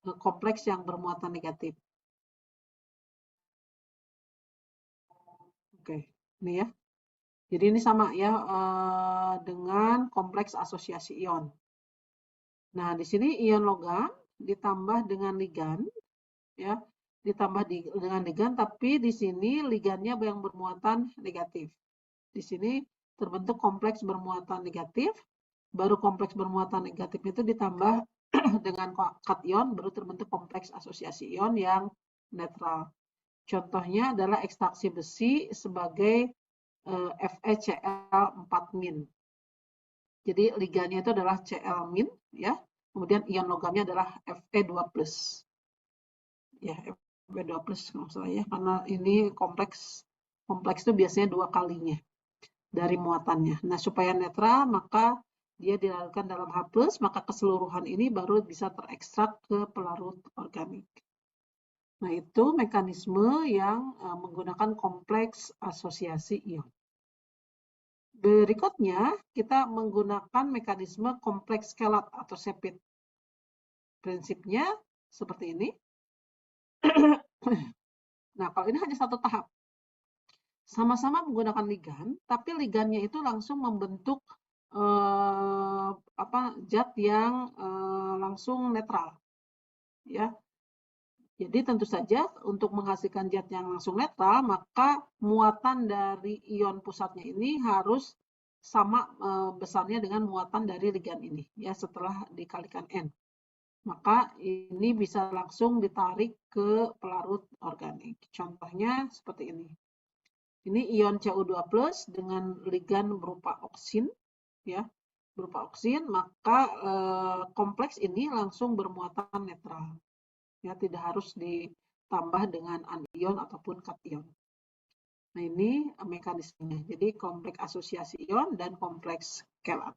kompleks yang bermuatan negatif. Oke, ini ya. Jadi ini sama ya dengan kompleks asosiasi ion. Nah, di sini ion logam ditambah dengan ligan, ya, dengan ligan, tapi di sini ligannya yang bermuatan negatif. Di sini terbentuk kompleks bermuatan negatif, baru kompleks bermuatan negatif itu ditambah dengan kation, baru terbentuk kompleks asosiasi ion yang netral. Contohnya adalah ekstraksi besi sebagai FeCl4-. Jadi ligannya itu adalah Cl-, ya. Kemudian ion logamnya adalah Fe2+. Ya, Fe2+ kalau salah ya, karena ini kompleks itu biasanya 2 kalinya dari muatannya. Nah, supaya netral maka dia dilarutkan dalam H+, maka keseluruhan ini baru bisa terekstrak ke pelarut organik. Nah, itu mekanisme yang menggunakan kompleks asosiasi ion. Berikutnya, kita menggunakan mekanisme kompleks kelat atau sepit. Prinsipnya seperti ini. Nah, kalau ini hanya satu tahap. Sama-sama menggunakan ligan, tapi ligannya itu langsung membentuk zat yang langsung netral. Ya. Jadi tentu saja untuk menghasilkan zat yang langsung netral, maka muatan dari ion pusatnya ini harus sama besarnya dengan muatan dari ligan ini, ya, setelah dikalikan N. Maka ini bisa langsung ditarik ke pelarut organik. Contohnya seperti ini. Ini ion Cu2+ dengan ligan berupa oksin, ya, berupa oksin, maka kompleks ini langsung bermuatan netral. Ya, tidak harus ditambah dengan anion ataupun kation. Nah, ini mekanismenya. Jadi kompleks asosiasi ion dan kompleks kelat.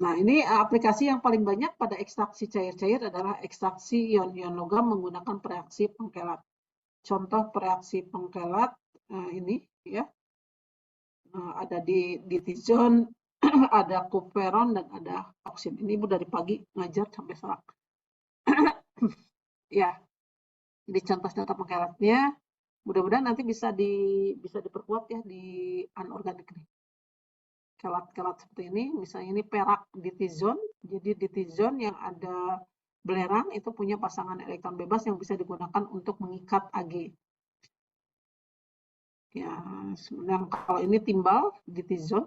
Nah, ini aplikasi yang paling banyak pada ekstraksi cair-cair adalah ekstraksi ion-ion logam menggunakan pereaksi pengkelat. Contoh pereaksi pengkelat ini, ya, ada di ditizon, ada kuperon dan ada oksin. Ini Ibu dari pagi ngajar sampai serak. Ya, jadi contoh-contoh pengkelatnya, mudah-mudahan nanti bisa diperkuat ya di anorganik nih. Kelat-kelat seperti ini, misalnya ini perak ditizon, jadi ditizon yang ada belerang itu punya pasangan elektron bebas yang bisa digunakan untuk mengikat Ag. Ya, sebenarnya kalau ini timbal ditizon,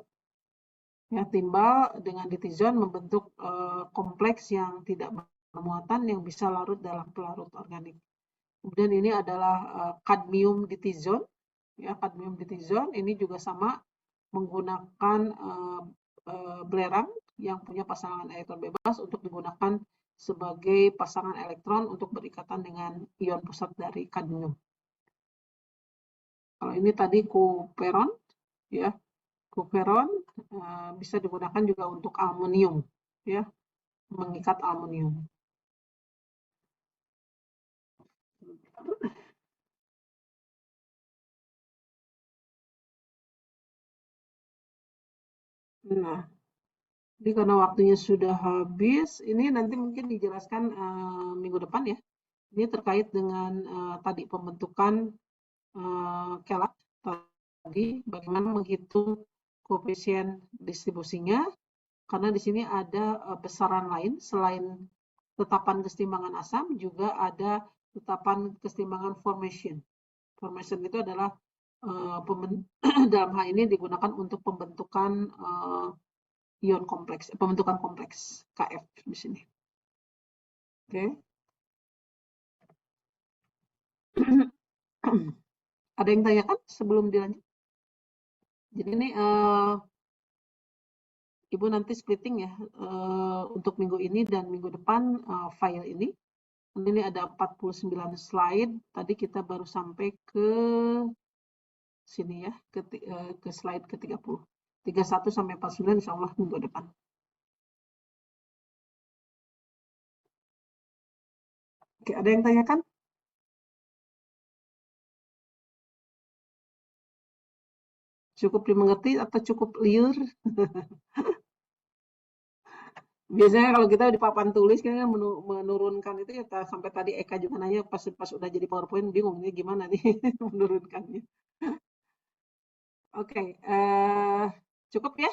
ya, timbal dengan ditizon membentuk kompleks yang tidak bermuatan yang bisa larut dalam pelarut organik. Kemudian ini adalah kadmium ditizon, ya, kadmium ditizon ini juga sama menggunakan belerang yang punya pasangan elektron bebas untuk digunakan sebagai pasangan elektron untuk berikatan dengan ion pusat dari kadmium. Kalau ini tadi kuperon, ya, kuperon bisa digunakan juga untuk aluminium, ya, mengikat aluminium. Nah, jadi karena waktunya sudah habis, ini nanti mungkin dijelaskan minggu depan ya. Ini terkait dengan tadi pembentukan kelat tadi, bagaimana menghitung koefisien distribusinya, karena di sini ada besaran lain selain tetapan kesetimbangan asam, juga ada tetapan kesetimbangan formation. Formation itu adalah dalam hal ini digunakan untuk pembentukan ion kompleks, pembentukan kompleks Kf di sini. Oke. Ada yang tanyakan sebelum dilanjut? Jadi ini Ibu nanti splitting ya untuk minggu ini dan minggu depan file ini. Ini ada 49 slide. Tadi kita baru sampai ke sini ya, ke slide ke-30. 31 sampai 49 insya Allah minggu depan. Oke, ada yang tanyakan? Cukup dimengerti atau cukup liur? Biasanya kalau kita di papan tulis kan menurunkan itu ya sampai tadi Eka juga nanya pas udah jadi PowerPoint bingung ini gimana nih menurunkannya. Oke, cukup ya?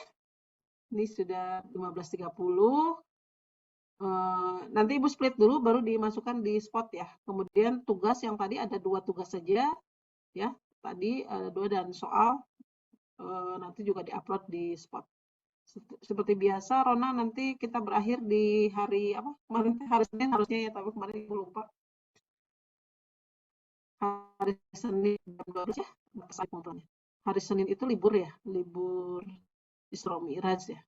Ini sudah 15.30. Nanti Ibu split dulu baru dimasukkan di spot ya. Kemudian tugas yang tadi ada 2 tugas saja ya. Tadi ada 2 dan soal nanti juga diupload di spot. Seperti biasa Rona, nanti kita berakhir di hari apa? Kemarin hari Senin harusnya ya, tapi kemarin Ibu lupa. Hari Senin jam 12 ya. Hari Senin itu libur ya, libur Isra Mi'raj ya.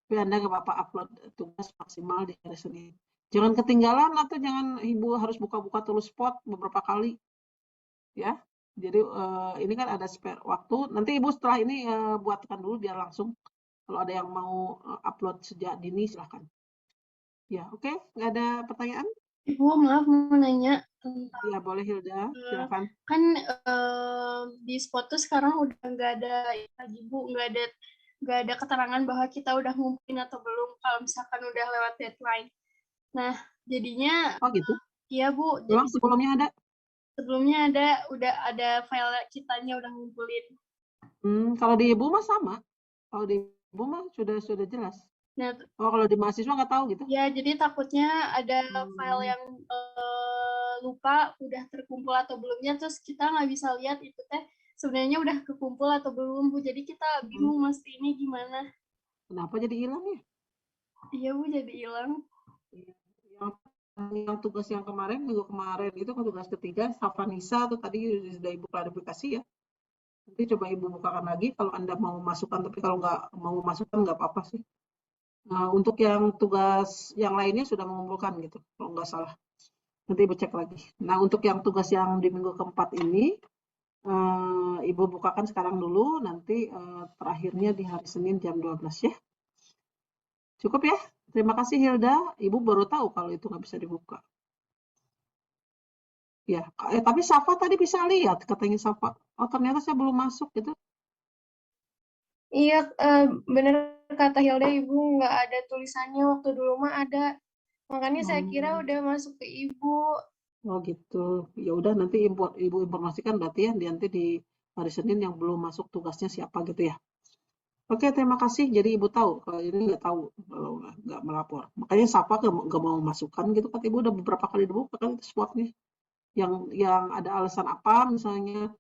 Tapi Anda nggak apa-apa upload tugas maksimal di hari Senin. Jangan ketinggalan atau jangan Ibu harus buka-buka terus spot beberapa kali. Ya. Jadi ini kan ada spare waktu. Nanti Ibu setelah ini buatkan dulu biar langsung. Kalau ada yang mau upload sejak dini silahkan. Ya, oke. Nggak ada pertanyaan? Ibu, maaf mau nanya tentang Ya, boleh Hilda. Silakan. kan di spot tuh sekarang udah nggak ada lagi Bu, nggak ada keterangan bahwa kita udah ngumpulin atau belum kalau misalkan udah lewat deadline. Nah, jadinya Oh gitu? iya Bu, Memang sebelumnya ada? sebelumnya udah ada file kitanya udah ngumpulin. Kalau di Ibu mah sama. Kalau di Ibu mah sudah jelas. Nah, Oh, kalau di mahasiswa nggak tahu gitu? ya jadi takutnya ada file yang lupa udah terkumpul atau belumnya, terus kita nggak bisa lihat itu teh sebenarnya udah kekumpul atau belum Bu. Jadi kita bingung mesti ini gimana. Kenapa jadi hilang ya? Iya Bu, jadi hilang. Yang tugas yang kemarin, minggu kemarin itu kan tugas ketiga, Safanisa tuh tadi sudah Ibu klarifikasi ya. Nanti coba Ibu bukakan lagi kalau Anda mau masukkan, tapi kalau nggak mau masukkan nggak apa-apa sih. Nah, untuk yang tugas yang lainnya sudah mengumpulkan gitu, kalau nggak salah. Nanti Ibu cek lagi. Nah, untuk yang tugas yang di minggu keempat ini, Ibu bukakan sekarang dulu, nanti terakhirnya di hari Senin jam 12 ya. Cukup ya? Terima kasih Hilda. Ibu baru tahu kalau itu nggak bisa dibuka. Ya, tapi Safa tadi bisa lihat, katanya Safa. Oh, ternyata saya belum masuk gitu. Iya, bener kata Hilda, Ibu nggak ada tulisannya, waktu dulu mah ada. Makanya saya kira udah masuk ke Ibu. Oh gitu. Ya udah nanti Ibu informasikan berarti ya nanti di hari Senin yang belum masuk tugasnya siapa gitu ya. Oke, terima kasih. Jadi Ibu tahu, kalau ini nggak tahu, kalau nggak melapor. Makanya Safa nggak mau masukkan gitu, kan Ibu udah beberapa kali dibuka kan itu swapnya. Yang ada alasan apa, misalnya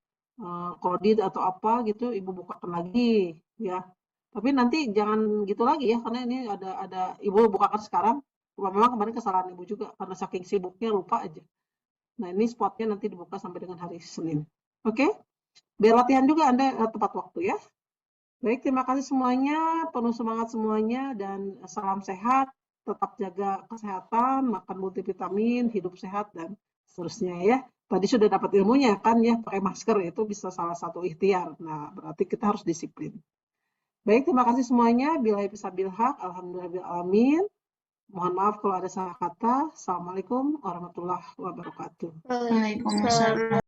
kredit atau apa gitu, Ibu bukakan lagi ya. Tapi nanti jangan gitu lagi ya, karena ini ada Ibu bukakan sekarang. Memang kemarin kesalahan Ibu juga, karena saking sibuknya lupa aja. Nah ini spotnya nanti dibuka sampai dengan hari Senin. Oke? Biar latihan juga Anda tepat waktu ya. Baik, terima kasih semuanya, penuh semangat semuanya, dan salam sehat, tetap jaga kesehatan, makan multivitamin, hidup sehat, dan seterusnya ya. Tadi sudah dapat ilmunya kan ya, pakai masker itu bisa salah satu ikhtiar. Nah, berarti kita harus disiplin. Baik, terima kasih semuanya. Billahi bisabil haq, alhamdulillahirrahmanirrahim. Mohon maaf kalau ada salah kata. Assalamualaikum warahmatullahi wabarakatuh. Waalaikumsalam.